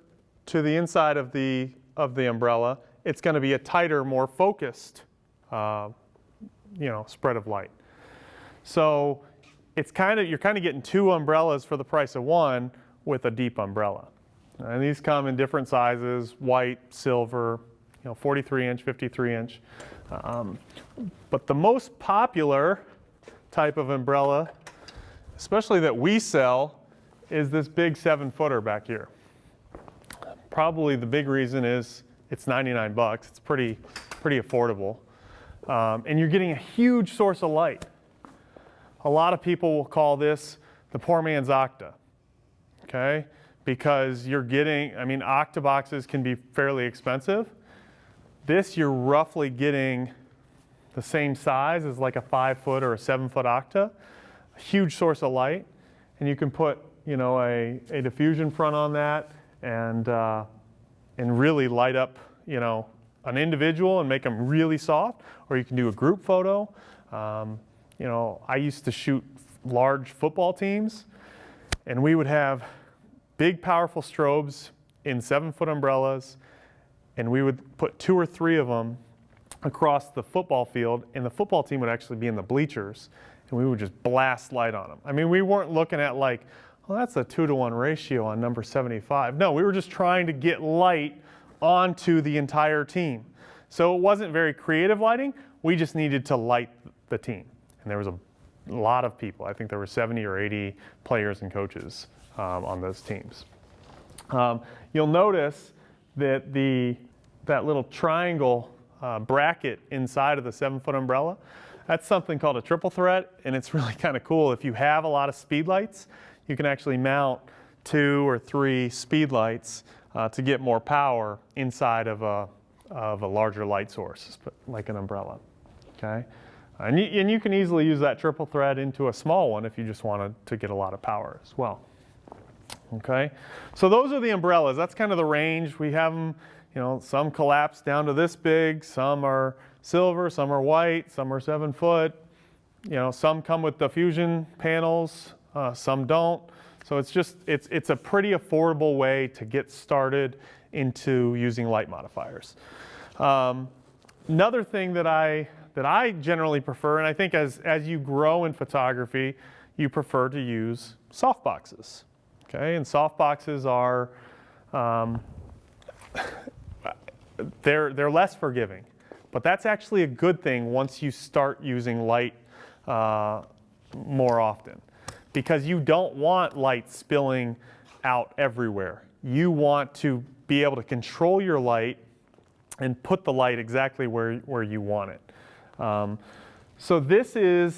to the inside of the umbrella, it's going to be a tighter, more focused, spread of light. So you're kind of getting two umbrellas for the price of one with a deep umbrella. And these come in different sizes: white, silver, 43-inch, 53-inch. But the most popular type of umbrella, especially that we sell, is this big 7-footer back here. Probably the big reason is it's 99 bucks. It's pretty affordable. And you're getting a huge source of light. A lot of people will call this the poor man's octa, okay? Because you're getting, octa boxes can be fairly expensive. This, you're roughly getting the same size as like a 5-foot or a 7-foot octa, a huge source of light, and you can put, a diffusion front on that and really light up, an individual and make them really soft, or you can do a group photo. I used to shoot large football teams, and we would have big, powerful strobes in 7-foot umbrellas, and we would put 2 or 3 of them across the football field, and the football team would actually be in the bleachers, and we would just blast light on them. We weren't looking at like, well, that's a 2-to-1 ratio on number 75. No, we were just trying to get light onto the entire team. So it wasn't very creative lighting. We just needed to light the team. And there was a lot of people. I think there were 70 or 80 players and coaches on those teams. You'll notice that that little triangle bracket inside of the 7-foot umbrella, that's something called a triple threat, and it's really kind of cool. If you have a lot of speedlights, you can actually mount 2 or 3 speedlights to get more power inside of a larger light source, like an umbrella. Okay, and you can easily use that triple thread into a small one if you just wanted to get a lot of power as well. Okay, so those are the umbrellas. That's kind of the range. We have them, some collapse down to this big, some are silver, some are white, some are 7-foot. Some come with diffusion panels, some don't. So it's a pretty affordable way to get started into using light modifiers. Another thing that I generally prefer, and I think as you grow in photography, you prefer to use softboxes. Okay, and softboxes are they're less forgiving, but that's actually a good thing once you start using light more often, because you don't want light spilling out everywhere. You want to be able to control your light and put the light exactly where you want it. So this is,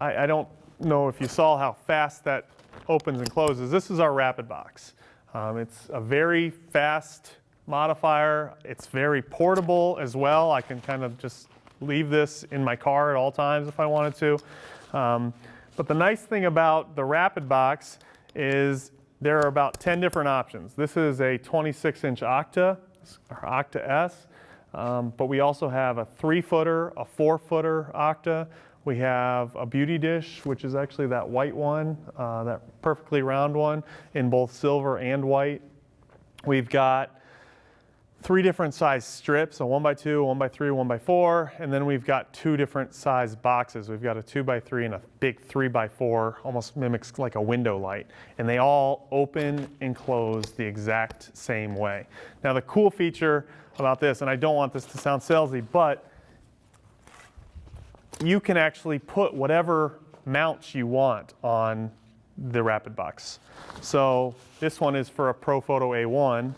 I don't know if you saw how fast that opens and closes. This is our rapid box. It's a very fast modifier. It's very portable as well. I can kind of just leave this in my car at all times if I wanted to. But the nice thing about the rapid box is there are about 10 different options. This is a 26-inch Octa, or Octa S, but we also have a 3-footer, a 4-footer Octa. We have a beauty dish, which is actually that white one, that perfectly round one, in both silver and white. We've got 3 different size strips, a 1x2, a 1x3, 1x4, and then we've got 2 different size boxes. We've got a 2x3 and a big 3x4, almost mimics like a window light. And they all open and close the exact same way. Now the cool feature about this, and I don't want this to sound salesy, but you can actually put whatever mounts you want on the rapid box. So this one is for a ProPhoto A1.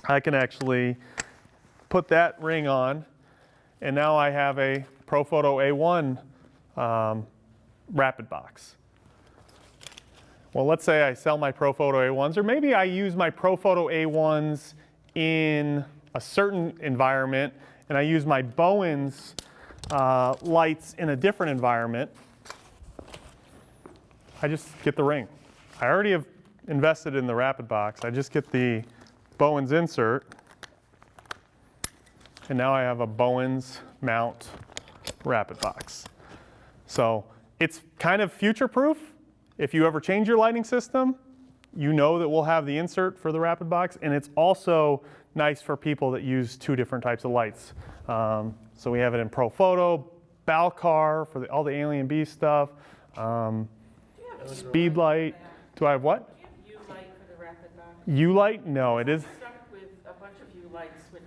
I can actually put that ring on, and now I have a ProPhoto A1 rapid box. Well, let's say I sell my ProPhoto A1s, or maybe I use my ProPhoto A1s in a certain environment, and I use my Bowens lights in a different environment. I just get the ring. I already have invested in the rapid box. I just get the Bowens insert, and now I have a Bowens mount rapid box. So it's kind of future-proof. If you ever change your lighting system, you know that we'll have the insert for the rapid box, and it's also nice for people that use 2 different types of lights. So we have it in ProPhoto, Balcar for all the Alien B stuff, speedlite. Do I have what? U-light for the rapid box. U-light? No, it is. Stuck with a bunch of U-lights, which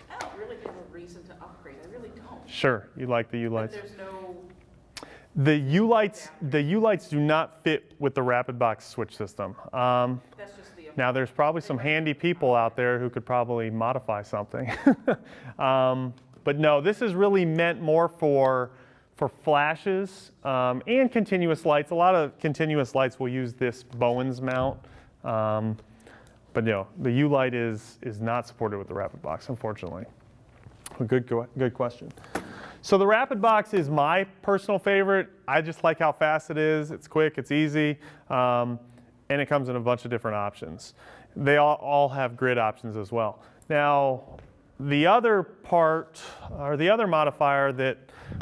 I don't really have a reason to upgrade. I really don't. Sure, you like the U-lights. But there's no. The U-lights do not fit with the rapid box switch system. That's just the. Now there's probably some handy people out there who could probably modify something. But no, this is really meant more for flashes and continuous lights. A lot of continuous lights will use this Bowens mount. But no, the U-light is not supported with the rapid box, unfortunately. Good question. So the rapid box is my personal favorite. I just like how fast it is. It's quick, it's easy, and it comes in a bunch of different options. They all have grid options as well. Now, the other part, or the other modifier that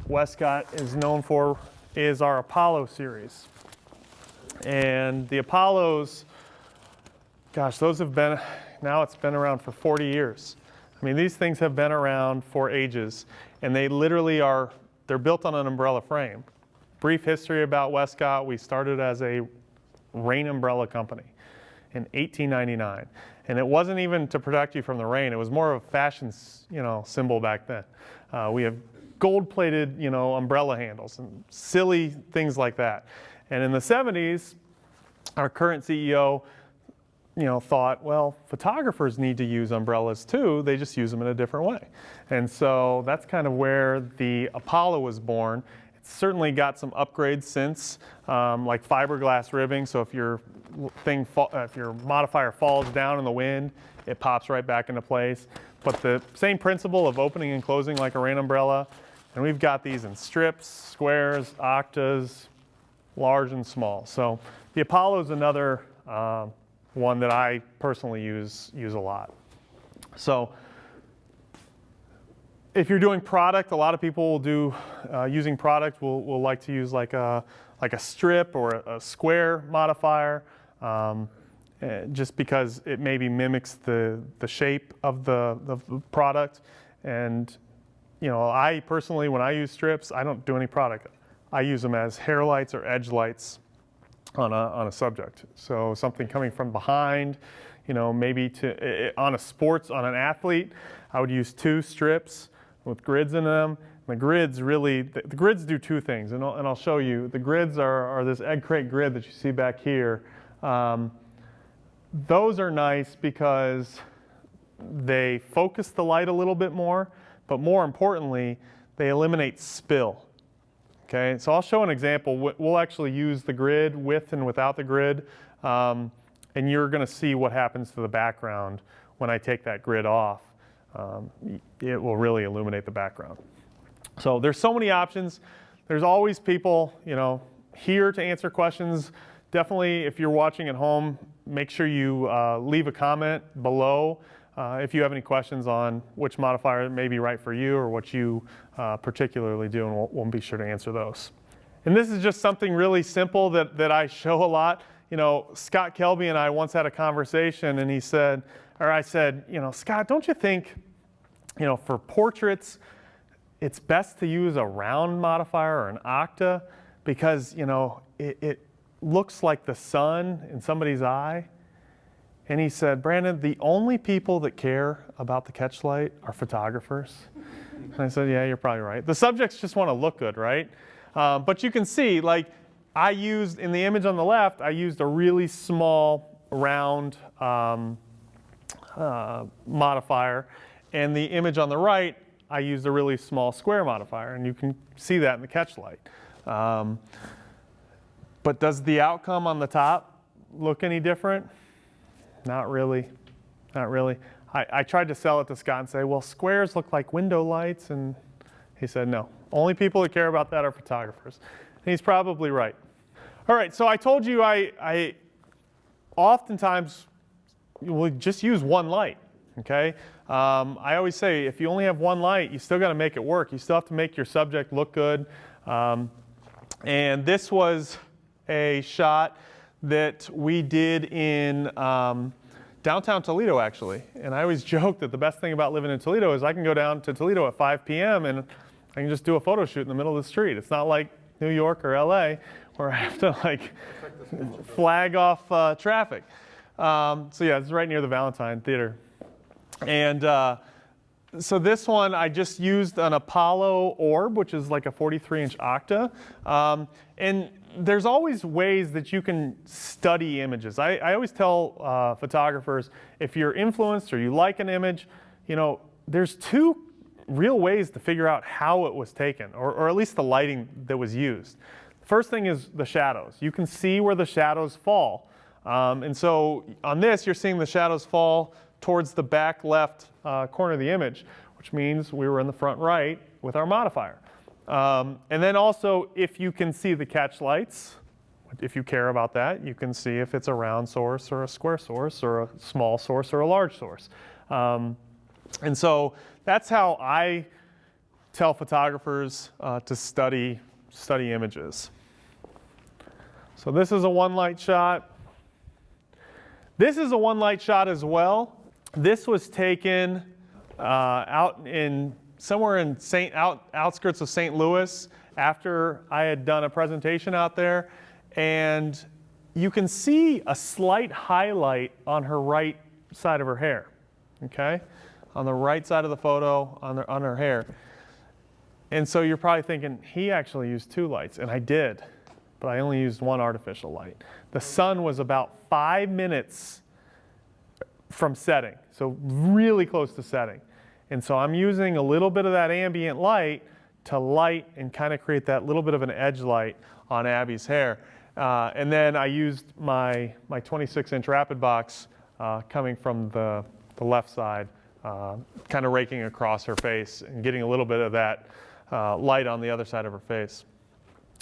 Westcott is known for is our Apollo series. And the Apollos, gosh, those have been, now it's been around for 40 years. I mean, these things have been around for ages, and they literally are, they're built on an umbrella frame. Brief history about Westcott: we started as a rain umbrella company in 1899. And it wasn't even to protect you from the rain. It was more of a fashion, symbol back then. We have gold-plated, umbrella handles and silly things like that. And in the 70s, our current CEO, thought, well, photographers need to use umbrellas too. They just use them in a different way. And so that's kind of where the Apollo was born. It's certainly got some upgrades since, like fiberglass ribbing. So if your modifier falls down in the wind, it pops right back into place. But the same principle of opening and closing like a rain umbrella. And we've got these in strips, squares, octas, large and small. So the Apollo is another one that I personally use a lot. So if you're doing product, a lot of people will do, using product, will like to use like a strip or a square modifier. just because it maybe mimics the shape of the product. And I personally, when I use strips, I don't do any product. I use them as hair lights or edge lights on a subject. So something coming from behind, maybe on an athlete, I would use 2 strips with grids in them. The grids really, the grids do 2 things, and I'll show you. The grids are this egg crate grid that you see back here. Those are nice because they focus the light a little bit more, but more importantly, they eliminate spill. Okay, so I'll show an example. We'll actually use the grid with and without the grid, and you're going to see what happens to the background when I take that grid off. It will really illuminate the background. So there's so many options. There's always people, here to answer questions. Definitely, if you're watching at home, make sure you leave a comment below if you have any questions on which modifier may be right for you or what you particularly do, and we'll be sure to answer those. And this is just something really simple that I show a lot. Scott Kelby and I once had a conversation, and I said, Scott, don't you think, for portraits, it's best to use a round modifier or an octa because, it looks like the sun in somebody's eye? And he said, Brandon, the only people that care about the catch light are photographers. And I said, yeah, you're probably right. The subjects just want to look good, right? But you can see, I used, in the image on the left, I used a really small round modifier. And the image on the right, I used a really small square modifier. And you can see that in the catch light. But does the outcome on the top look any different? Not really. Not really. I tried to sell it to Scott and say, well, squares look like window lights. And he said, no. Only people that care about that are photographers. And he's probably right. All right, so I told you I oftentimes will just use one light, okay? I always say if you only have one light, you still got to make it work. You still have to make your subject look good. And this was a shot that we did in downtown Toledo, actually. And I always joke that the best thing about living in Toledo is I can go down to Toledo at 5 p.m. and I can just do a photo shoot in the middle of the street. It's not like New York or LA where I have to flag off traffic. So yeah, it's right near the Valentine Theater. And so this one, I just used an Apollo orb, which is like a 43-inch octa. And there's always ways that you can study images. I always tell photographers, if you're influenced or you like an image, there's 2 real ways to figure out how it was taken, or at least the lighting that was used. First thing is the shadows. You can see where the shadows fall. And so on this, you're seeing the shadows fall towards the back left corner of the image, which means we were in the front right with our modifier. And then also, if you can see the catch lights, if you care about that, you can see if it's a round source or a square source or a small source or a large source. And so that's how I tell photographers to study images. So this is a one light shot. This is a one light shot as well. This was taken out in somewhere in outskirts of St. Louis after I had done a presentation out there, and you can see a slight highlight on her right side of her hair. Okay, on the right side of the photo on her hair. And so you're probably thinking he actually used 2 lights, and I did, but I only used 1 artificial light. The sun was about 5 minutes from setting, so really close to setting. And so I'm using a little bit of that ambient light to light and kind of create that little bit of an edge light on Abby's hair. And then I used my 26-inch rapid box coming from the left side, kind of raking across her face and getting a little bit of that light on the other side of her face.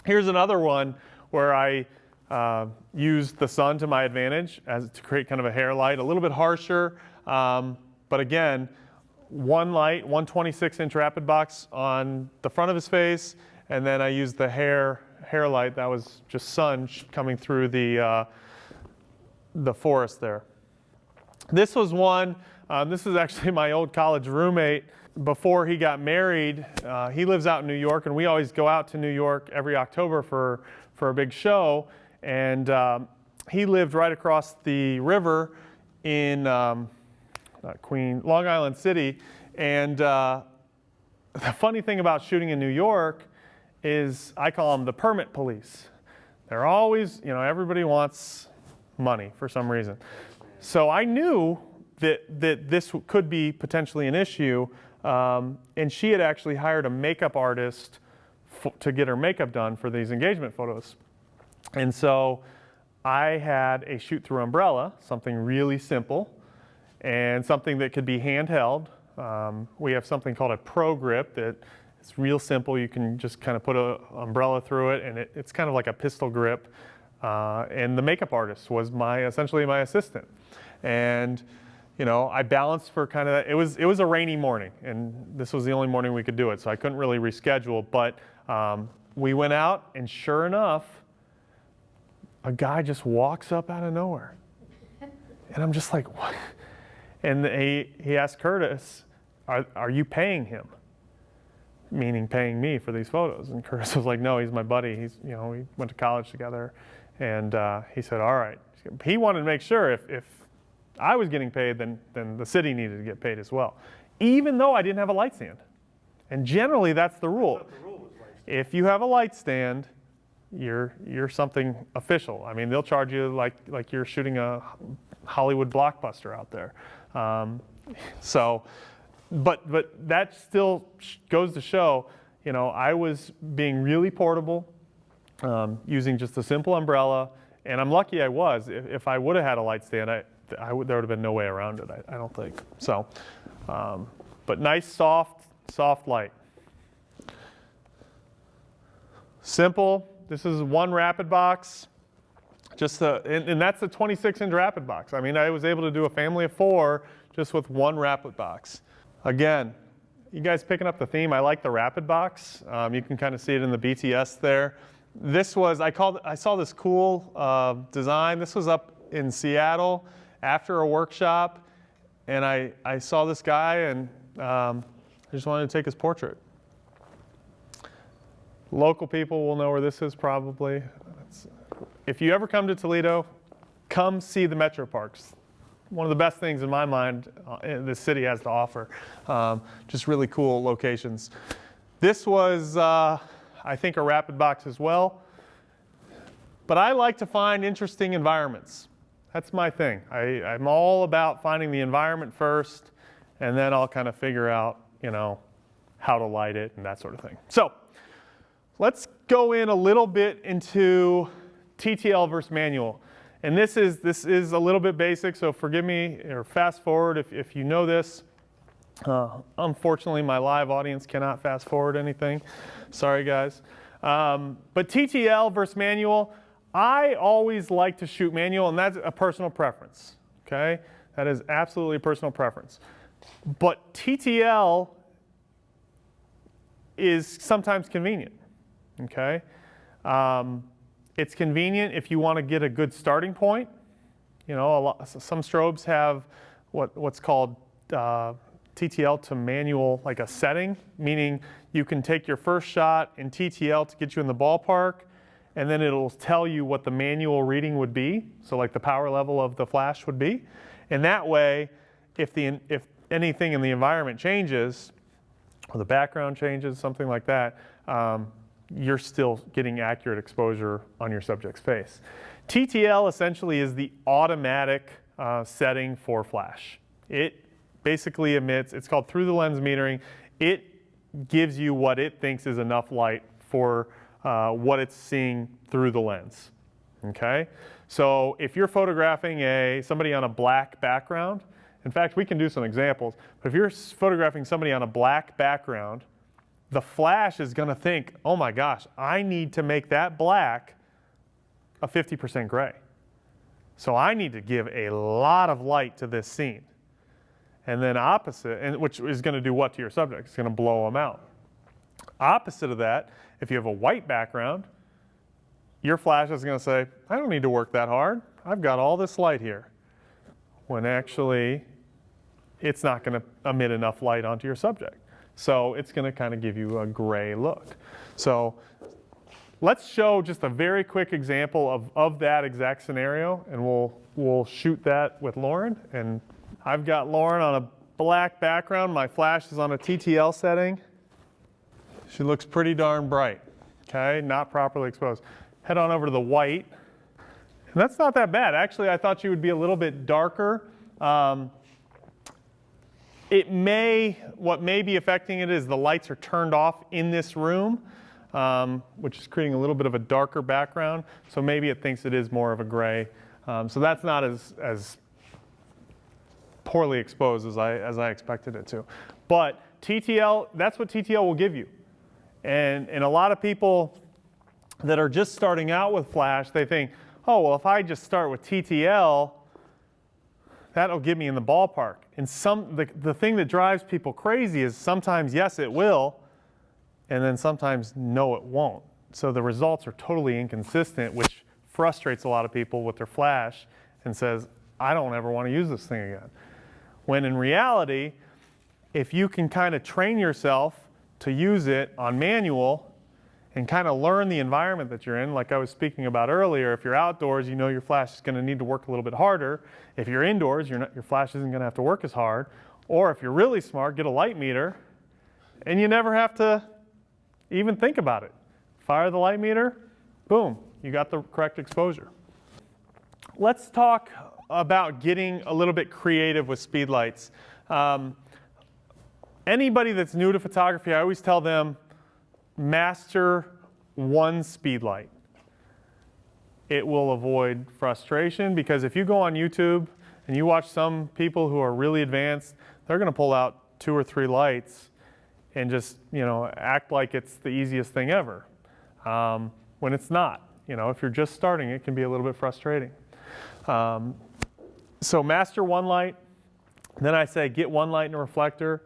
Here's another one where I used the sun to my advantage to create kind of a hair light, a little bit harsher, but again, one light, 126-inch rapid box on the front of his face, and then I used the hair light that was just sun coming through the the forest there. This was one, this is actually my old college roommate. Before he got married, he lives out in New York, and we always go out to New York every October for a big show. And he lived right across the river in Long Island City. And the funny thing about shooting in New York is I call them the permit police. They're always, everybody wants money for some reason. So I knew that this could be potentially an issue, and she had actually hired a makeup artist to get her makeup done for these engagement photos. And so I had a shoot-through umbrella, something really simple, and something that could be handheld. We have something called a Pro Grip that it's real simple. You can just kind of put an umbrella through it, and it's kind of like a pistol grip. And the makeup artist was essentially my assistant. And I balanced for kind of, it was a rainy morning, and this was the only morning we could do it, so I couldn't really reschedule. But we went out, and sure enough, a guy just walks up out of nowhere. And I'm just like, what? And he asked Curtis, are you paying him? Meaning paying me for these photos. And Curtis was like, no, he's my buddy. We went to college together. And he said, all right. He wanted to make sure if I was getting paid, then the city needed to get paid as well, even though I didn't have a light stand. And generally, that's the rule. If you have a light stand, you're something official. I mean, they'll charge you like you're shooting a Hollywood blockbuster out there. But that still goes to show, I was being really portable, using just a simple umbrella, and I'm lucky I was. If I would have had a light stand, there would have been no way around it, I don't think. So, but nice, soft light. Simple. This is one rapid box. And that's a 26-inch rapid box. I mean, I was able to do a family of 4 just with one rapid box. Again, you guys picking up the theme? I like the rapid box. You can kind of see it in the BTS there. This was, I saw this cool design. This was up in Seattle after a workshop, and I saw this guy, and I just wanted to take his portrait. Local people will know where this is probably. If you ever come to Toledo, come see the Metro Parks. One of the best things in my mind this city has to offer. Just really cool locations. This was, I think, a rapid box as well. But I like to find interesting environments. That's my thing. I'm all about finding the environment first, and then I'll kind of figure out, how to light it and that sort of thing. So let's go in a little bit into TTL versus manual. And this is a little bit basic, so forgive me or fast forward if you know this. Unfortunately, my live audience cannot fast forward anything. Sorry, guys. But TTL versus manual, I always like to shoot manual, and that's a personal preference, okay? That is absolutely a personal preference. But TTL is sometimes convenient, okay? It's convenient if you want to get a good starting point. Some strobes have what's called TTL to manual, like a setting, meaning you can take your first shot in TTL to get you in the ballpark, and then it'll tell you what the manual reading would be, so like the power level of the flash would be. And that way, if anything in the environment changes, or the background changes, something like that, you're still getting accurate exposure on your subject's face. TTL essentially is the automatic setting for flash. It basically emits, it's called through the lens metering. It gives you what it thinks is enough light for what it's seeing through the lens, okay? So if you're photographing somebody on a black background, in fact, we can do some examples, but if you're photographing somebody on a black background, the flash is going to think, oh my gosh, I need to make that black a 50% gray. So I need to give a lot of light to this scene. And then opposite, which is going to do what to your subject? It's going to blow them out. Opposite of that, if you have a white background, your flash is going to say, I don't need to work that hard. I've got all this light here. When actually, it's not going to emit enough light onto your subject. So it's going to kind of give you a gray look. So let's show just a very quick example of that exact scenario, and we'll shoot that with Lauren. And I've got Lauren on a black background. My flash is on a TTL setting. She looks pretty darn bright, okay? Not properly exposed. Head on over to the white. And that's not that bad. Actually, I thought she would be a little bit darker. What may be affecting it is the lights are turned off in this room, which is creating a little bit of a darker background. So maybe it thinks it is more of a gray. So that's not as poorly exposed as I expected it to. But TTL, that's what TTL will give you. And a lot of people that are just starting out with flash, they think, oh, well, if I just start with TTL, that'll get me in the ballpark. And the thing that drives people crazy is sometimes, yes, it will, and then sometimes, no, it won't. So the results are totally inconsistent, which frustrates a lot of people with their flash and says, I don't ever want to use this thing again. When in reality, if you can kind of train yourself to use it on manual and kind of learn the environment that you're in, like I was speaking about earlier, if you're outdoors, you know your flash is going to need to work a little bit harder. If you're indoors, your flash isn't going to have to work as hard. Or if you're really smart, get a light meter, and you never have to even think about it. Fire the light meter, boom, you got the correct exposure. Let's talk about getting a little bit creative with speedlights. Anybody that's new to photography, I always tell them, master one speedlight. It will avoid frustration, because if you go on YouTube and you watch some people who are really advanced, they're going to pull out 2 or 3 lights and just, act like it's the easiest thing ever, when it's not. If you're just starting, it can be a little bit frustrating. So master one light, then I say get one light and a reflector,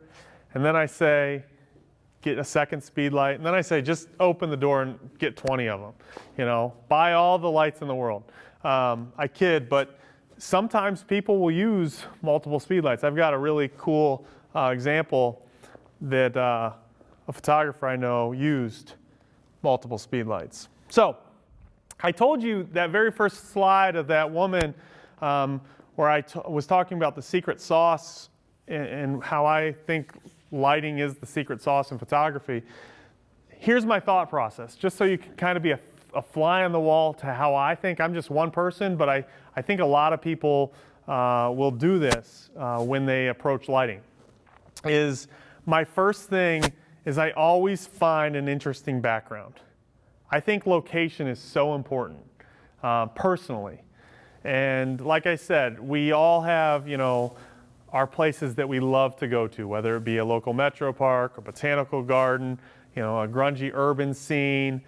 and then I say get a second speed light, and then I say just open the door and get 20 of them. Buy all the lights in the world. I kid, but sometimes people will use multiple speed lights. I've got a really cool example that a photographer I know used multiple speed lights. So I told you that very first slide of that woman where I was talking about the secret sauce and how I think lighting is the secret sauce in photography. Here's my thought process, just so you can kind of be a fly on the wall to how I think. I'm just one person, but I think a lot of people will do this when they approach lighting. My first thing is I always find an interesting background. I think location is so important, personally. And like I said, we all have, our places that we love to go to, whether it be a local metro park, a botanical garden, a grungy urban scene.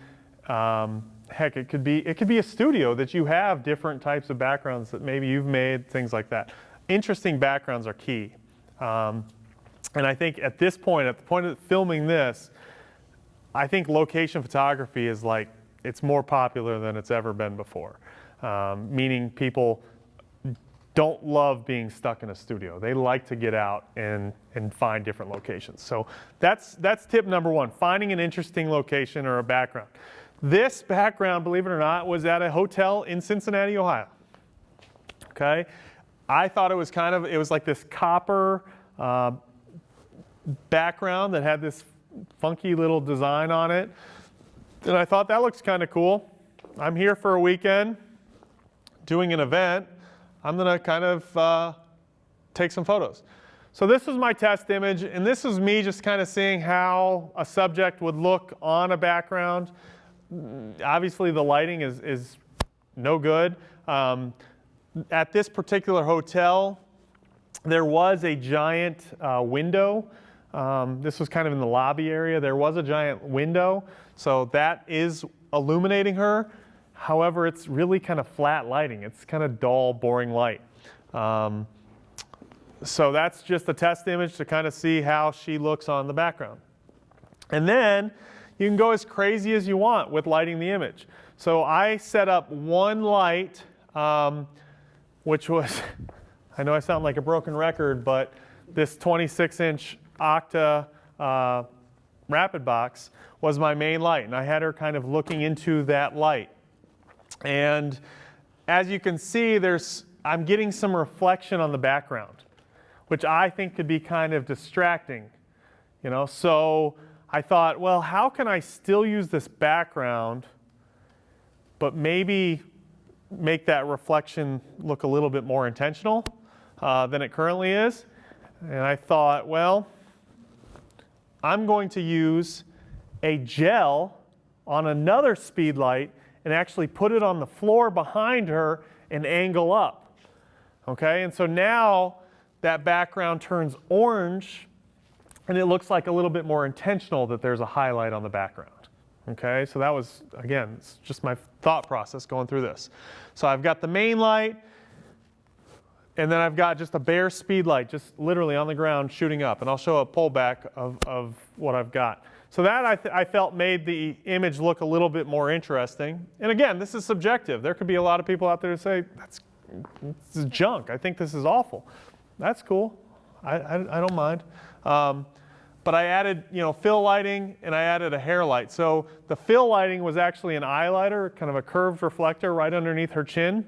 Heck, it could be a studio that you have different types of backgrounds that maybe you've made, things like that. Interesting backgrounds are key. And I think at this point, at the point of filming this, I think location photography is it's more popular than it's ever been before. Meaning people don't love being stuck in a studio. They like to get out and find different locations. So that's tip number 1, finding an interesting location or a background. This background, believe it or not, was at a hotel in Cincinnati, Ohio. Okay? I thought it was like this copper background that had this funky little design on it. And I thought that looks kind of cool. I'm here for a weekend doing an event. I'm going to kind of take some photos. So this was my test image, and this is me just kind of seeing how a subject would look on a background. Obviously the lighting is no good. At this particular hotel, there was a giant window. This was kind of in the lobby area. There was a giant window, so that is illuminating her. However, it's really kind of flat lighting. It's kind of dull, boring light. So that's just a test image to kind of see how she looks on the background. And then you can go as crazy as you want with lighting the image. So I set up one light, which was, I know I sound like a broken record, but this 26-inch Octa rapid box was my main light, and I had her kind of looking into that light. And as you can see, I'm getting some reflection on the background, which I think could be kind of distracting, you know. So I thought, well, how can I still use this background, but maybe make that reflection look a little bit more intentional than it currently is? And I thought, well, I'm going to use a gel on another speedlight and actually put it on the floor behind her and angle up. Okay, and so now that background turns orange and it looks like a little bit more intentional that there's a highlight on the background. Okay, so that was, again, it's just my thought process going through this. So I've got the main light, and then I've got just a bare speed light, just literally on the ground shooting up. And I'll show a pullback of what I've got. So that I felt made the image look a little bit more interesting. And again, this is subjective. There could be a lot of people out there who say, this is junk. I think this is awful. That's cool. I don't mind. But I added, fill lighting, and I added a hair light. So the fill lighting was actually an eye lighter, kind of a curved reflector right underneath her chin,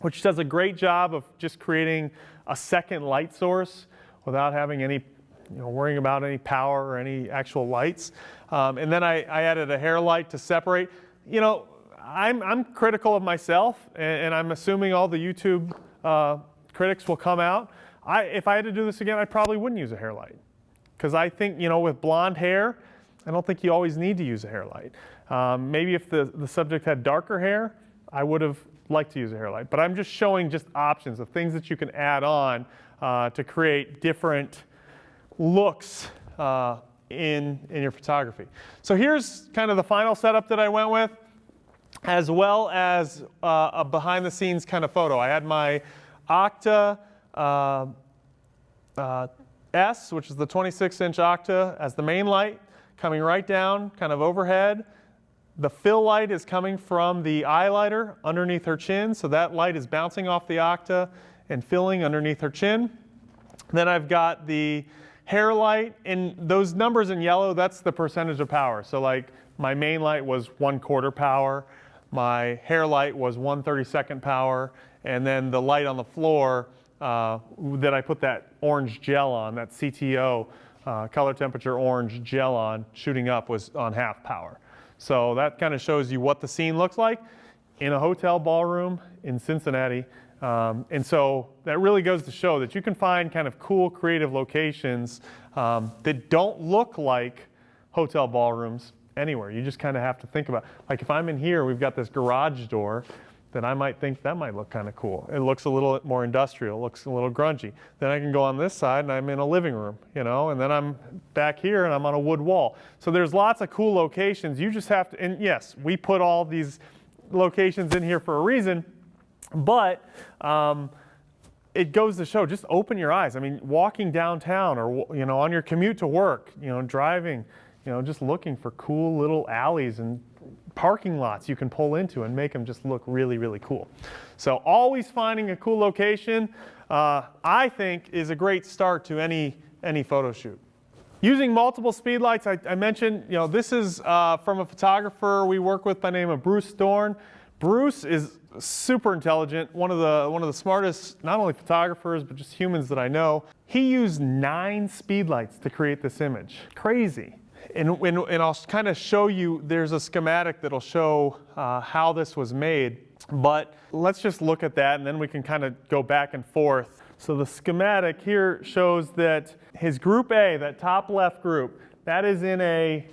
which does a great job of just creating a second light source without having any, worrying about any power or any actual lights. And then I added a hair light to separate. I'm critical of myself, and I'm assuming all the YouTube critics will come out. If I had to do this again, I probably wouldn't use a hair light. Because I think, with blonde hair, I don't think you always need to use a hair light. Maybe if the subject had darker hair, I would have liked to use a hair light. But I'm just showing just options of things that you can add on to create different looks in your photography. So here's kind of the final setup that I went with, as well as a behind the scenes kind of photo. I had my Octa S, which is the 26-inch Octa, as the main light, coming right down, kind of overhead. The fill light is coming from the eye lighter underneath her chin, so that light is bouncing off the Octa and filling underneath her chin. Then I've got the hair light, and those numbers in yellow, that's the percentage of power. So like my main light was 1/4 power, my hair light was 1/32 power, and then the light on the floor that I put that orange gel on, that CTO, color temperature orange gel on, shooting up, was on half power. So that kind of shows you what the scene looks like in a hotel ballroom in Cincinnati. And so that really goes to show that you can find kind of cool, creative locations that don't look like hotel ballrooms anywhere. You just kind of have to think about, like if I'm in here, we've got this garage door, then I might think that might look kind of cool. It looks a little more industrial, looks a little grungy. Then I can go on this side and I'm in a living room, and then I'm back here and I'm on a wood wall. So there's lots of cool locations. You just have to, and yes, we put all these locations in here for a reason, but it goes to show, just open your eyes. I mean, walking downtown or, on your commute to work, driving, just looking for cool little alleys and parking lots you can pull into and make them just look really, really cool. So always finding a cool location, I think, is a great start to any photo shoot. Using multiple speed lights, I mentioned, this is from a photographer we work with by the name of Bruce Dorn. Bruce is super intelligent, one of the smartest, not only photographers, but just humans that I know. He used 9 speed lights to create this image. Crazy. And I'll kind of show you, there's a schematic that'll show how this was made. But let's just look at that and then we can kind of go back and forth. So the schematic here shows that his group A, that top left group, that is in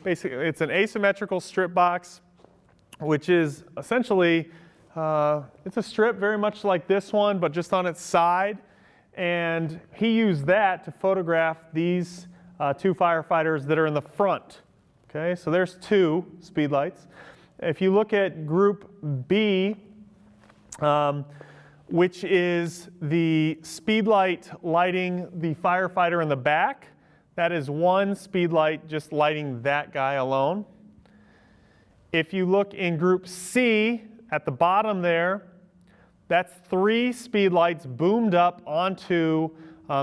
basically it's an asymmetrical strip box, which is essentially, it's a strip very much like this one, but just on its side. And he used that to photograph these 2 firefighters that are in the front. Okay, so there's 2 speed lights. If you look at group B, which is the speed light lighting the firefighter in the back, that is 1 speed light just lighting that guy alone. If you look in group C at the bottom there, that's 3 speedlights boomed up onto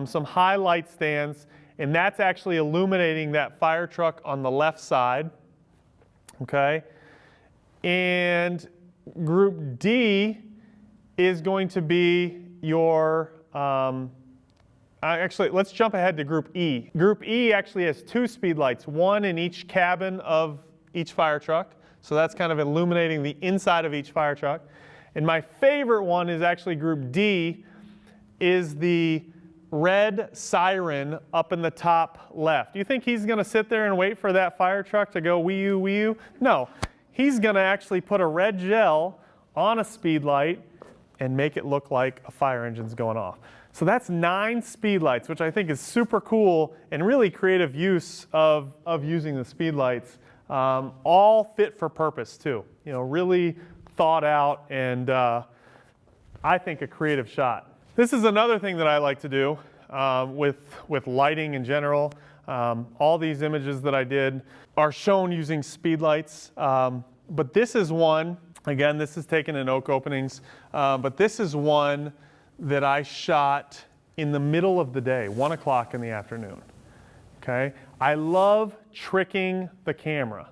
some high light stands, and that's actually illuminating that fire truck on the left side. Okay? And group D is going to be your, actually, let's jump ahead to group E. Group E actually has 2 speedlights, 1 in each cabin of each fire truck. So that's kind of illuminating the inside of each fire truck. And my favorite one is actually group D, is the red siren up in the top left. Do you think he's going to sit there and wait for that fire truck to go wee-oo, wee-oo? No. He's going to actually put a red gel on a speedlight and make it look like a fire engine's going off. So that's 9 speedlights, which I think is super cool and really creative use of using the speedlights. All fit for purpose too. You know, really thought out and I think a creative shot. This is another thing that I like to do with lighting in general. All these images that I did are shown using speedlights, but this is one, again, this is taken in oak openings, but this is one that I shot in the middle of the day, 1 o'clock in the afternoon. Okay? I love tricking the camera.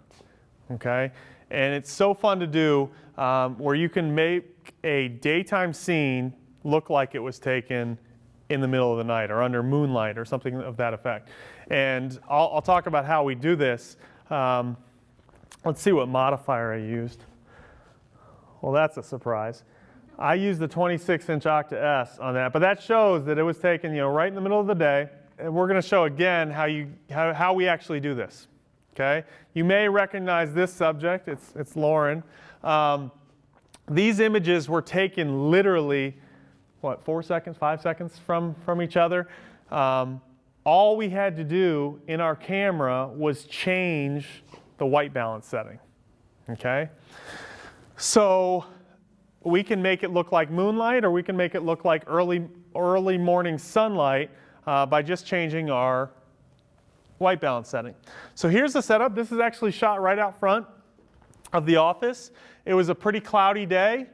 Okay? And it's so fun to do where you can make a daytime scene look like it was taken in the middle of the night or under moonlight or something of that effect. And I'll talk about how we do this. Let's see what modifier I used. Well, that's a surprise. I used the 26-inch Octa S on that, but that shows that it was taken, you know, right in the middle of the day. And we're going to show again how we actually do this. Okay? You may recognize this subject. It's Lauren. These images were taken literally, what, 4 seconds, 5 seconds from each other. All we had to do in our camera was change the white balance setting. Okay? So we can make it look like moonlight, or we can make it look like early morning sunlight by just changing our white balance setting. So here's the setup. This is actually shot right out front of the office. It was a pretty cloudy day.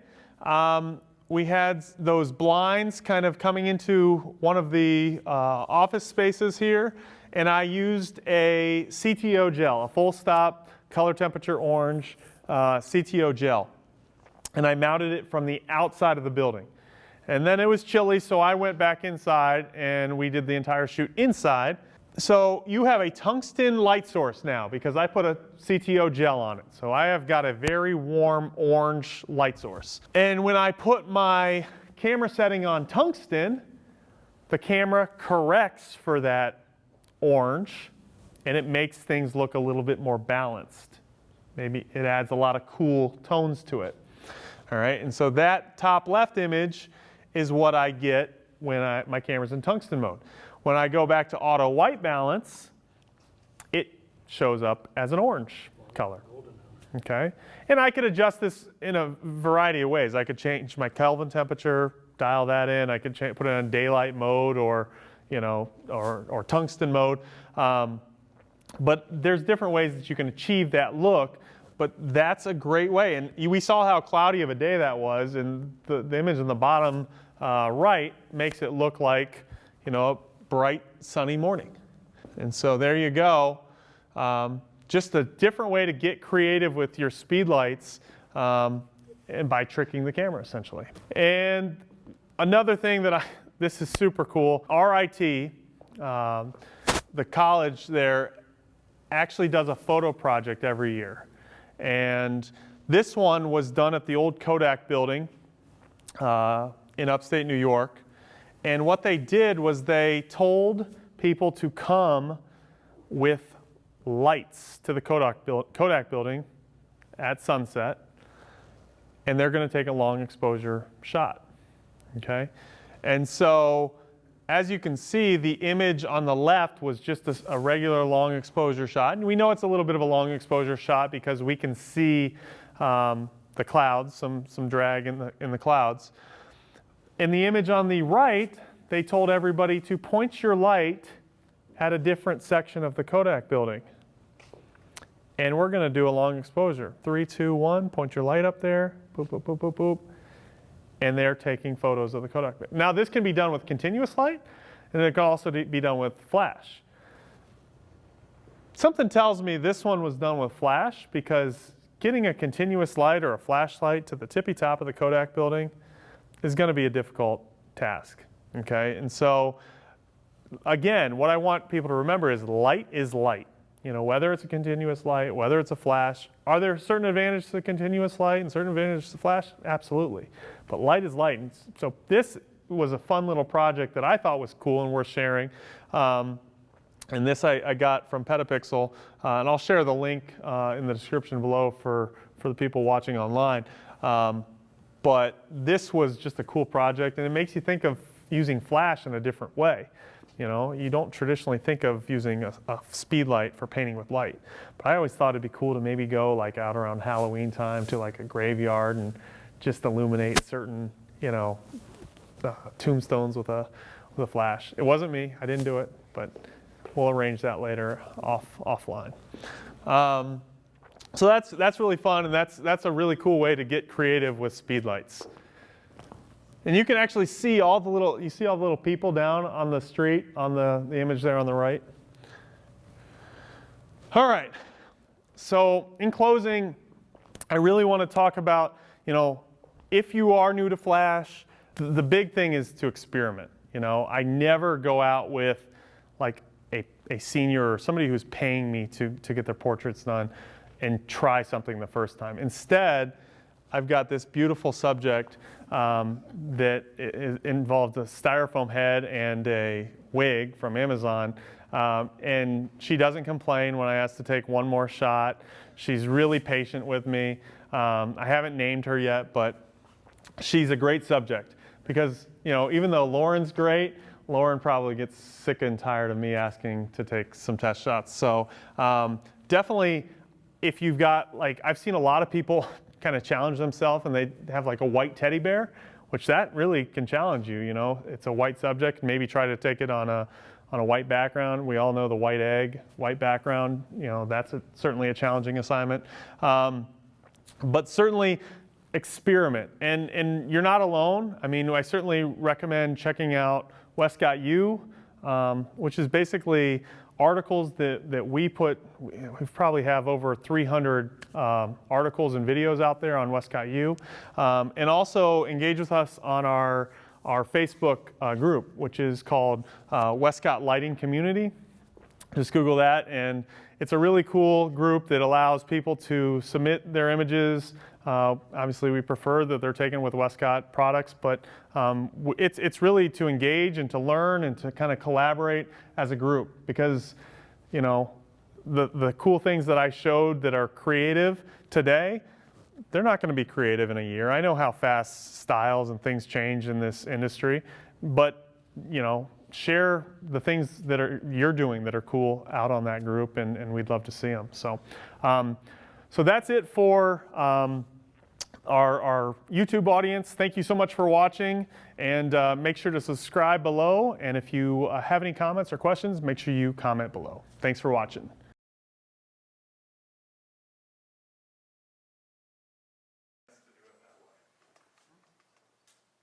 We had those blinds kind of coming into one of the office spaces here, and I used a CTO gel, a full stop color temperature orange CTO gel. And I mounted it from the outside of the building. And then it was chilly, so I went back inside and we did the entire shoot inside. So you have a tungsten light source now because I put a CTO gel on it. So I have got a very warm orange light source. And when I put my camera setting on tungsten, the camera corrects for that orange and it makes things look a little bit more balanced. Maybe it adds a lot of cool tones to it. All right, and so that top left image is what I get when my camera's in tungsten mode. When I go back to auto white balance, it shows up as an orange color. Okay, and I could adjust this in a variety of ways. I could change my Kelvin temperature, dial that in. I could put it on daylight mode or, you know, or tungsten mode. But there's different ways that you can achieve that look. But that's a great way. And we saw how cloudy of a day that was. And the image in the bottom right makes it look like, you know, a bright, sunny morning. And so there you go. Just a different way to get creative with your speedlights and by tricking the camera, essentially. And another thing that this is super cool. RIT, the college there, actually does a photo project every year. And this one was done at the old Kodak building in upstate New York. And what they did was they told people to come with lights to the Kodak building at sunset, and they're going to take a long exposure shot. Okay? And so, as you can see, the image on the left was just a regular long exposure shot. And we know it's a little bit of a long exposure shot because we can see the clouds, some drag in the clouds. In the image on the right, they told everybody to point your light at a different section of the Kodak building. And we're going to do a long exposure. 3, 2, 1, point your light up there, boop, boop, boop, boop, boop. And they're taking photos of the Kodak. Now this can be done with continuous light, and it can also be done with flash. Something tells me this one was done with flash, because getting a continuous light or a flashlight to the tippy top of the Kodak building is going to be a difficult task. Okay, and so again, what I want people to remember is light is light. You know, whether it's a continuous light, whether it's a flash, are there certain advantages to continuous light and certain advantages to flash? Absolutely. But light is light. And so this was a fun little project that I thought was cool and worth sharing. And this I got from Petapixel, and I'll share the link in the description below for the people watching online. But this was just a cool project, and it makes you think of using flash in a different way. You know, you don't traditionally think of using a speed light for painting with light. But I always thought it'd be cool to maybe go like out around Halloween time to like a graveyard and just illuminate certain, you know, tombstones with a flash. It wasn't me, I didn't do it, but we'll arrange that later offline. So that's really fun, and that's a really cool way to get creative with speed lights. And you can actually see all the little people down on the street on the image there on the right. All right, so in closing, I really want to talk about, you know, if you are new to flash, the big thing is to experiment. You know, I never go out with like a senior or somebody who's paying me to get their portraits done and try something the first time. Instead, I've got this beautiful subject that involved a styrofoam head and a wig from Amazon. And she doesn't complain when I ask to take one more shot. She's really patient with me. I haven't named her yet, but she's a great subject because, you know, even though Lauren's great, Lauren probably gets sick and tired of me asking to take some test shots. So definitely, if you've got, like, I've seen a lot of people kind of challenge themselves and they have like a white teddy bear, which that really can challenge you. You know, it's a white subject. Maybe try to take it on a white background. We all know the white egg, white background. You know, that's certainly a challenging assignment. But certainly experiment, and you're not alone. I mean, I certainly recommend checking out Westcott U, which is basically articles that we probably have over 300 articles and videos out there on Westcott U. And also engage with us on our Facebook group, which is called Westcott Lighting Community. Just Google that, and it's a really cool group that allows people to submit their images. Obviously, we prefer that they're taken with Westcott products, but it's really to engage and to learn and to kind of collaborate as a group, because, you know, the cool things that I showed that are creative today, they're not going to be creative in a year. I know how fast styles and things change in this industry, but, you know, share the things that you're doing that are cool out on that group, and we'd love to see them. So, so that's it for our YouTube audience. Thank you so much for watching, and make sure to subscribe below. And if you have any comments or questions, make sure you comment below. Thanks for watching.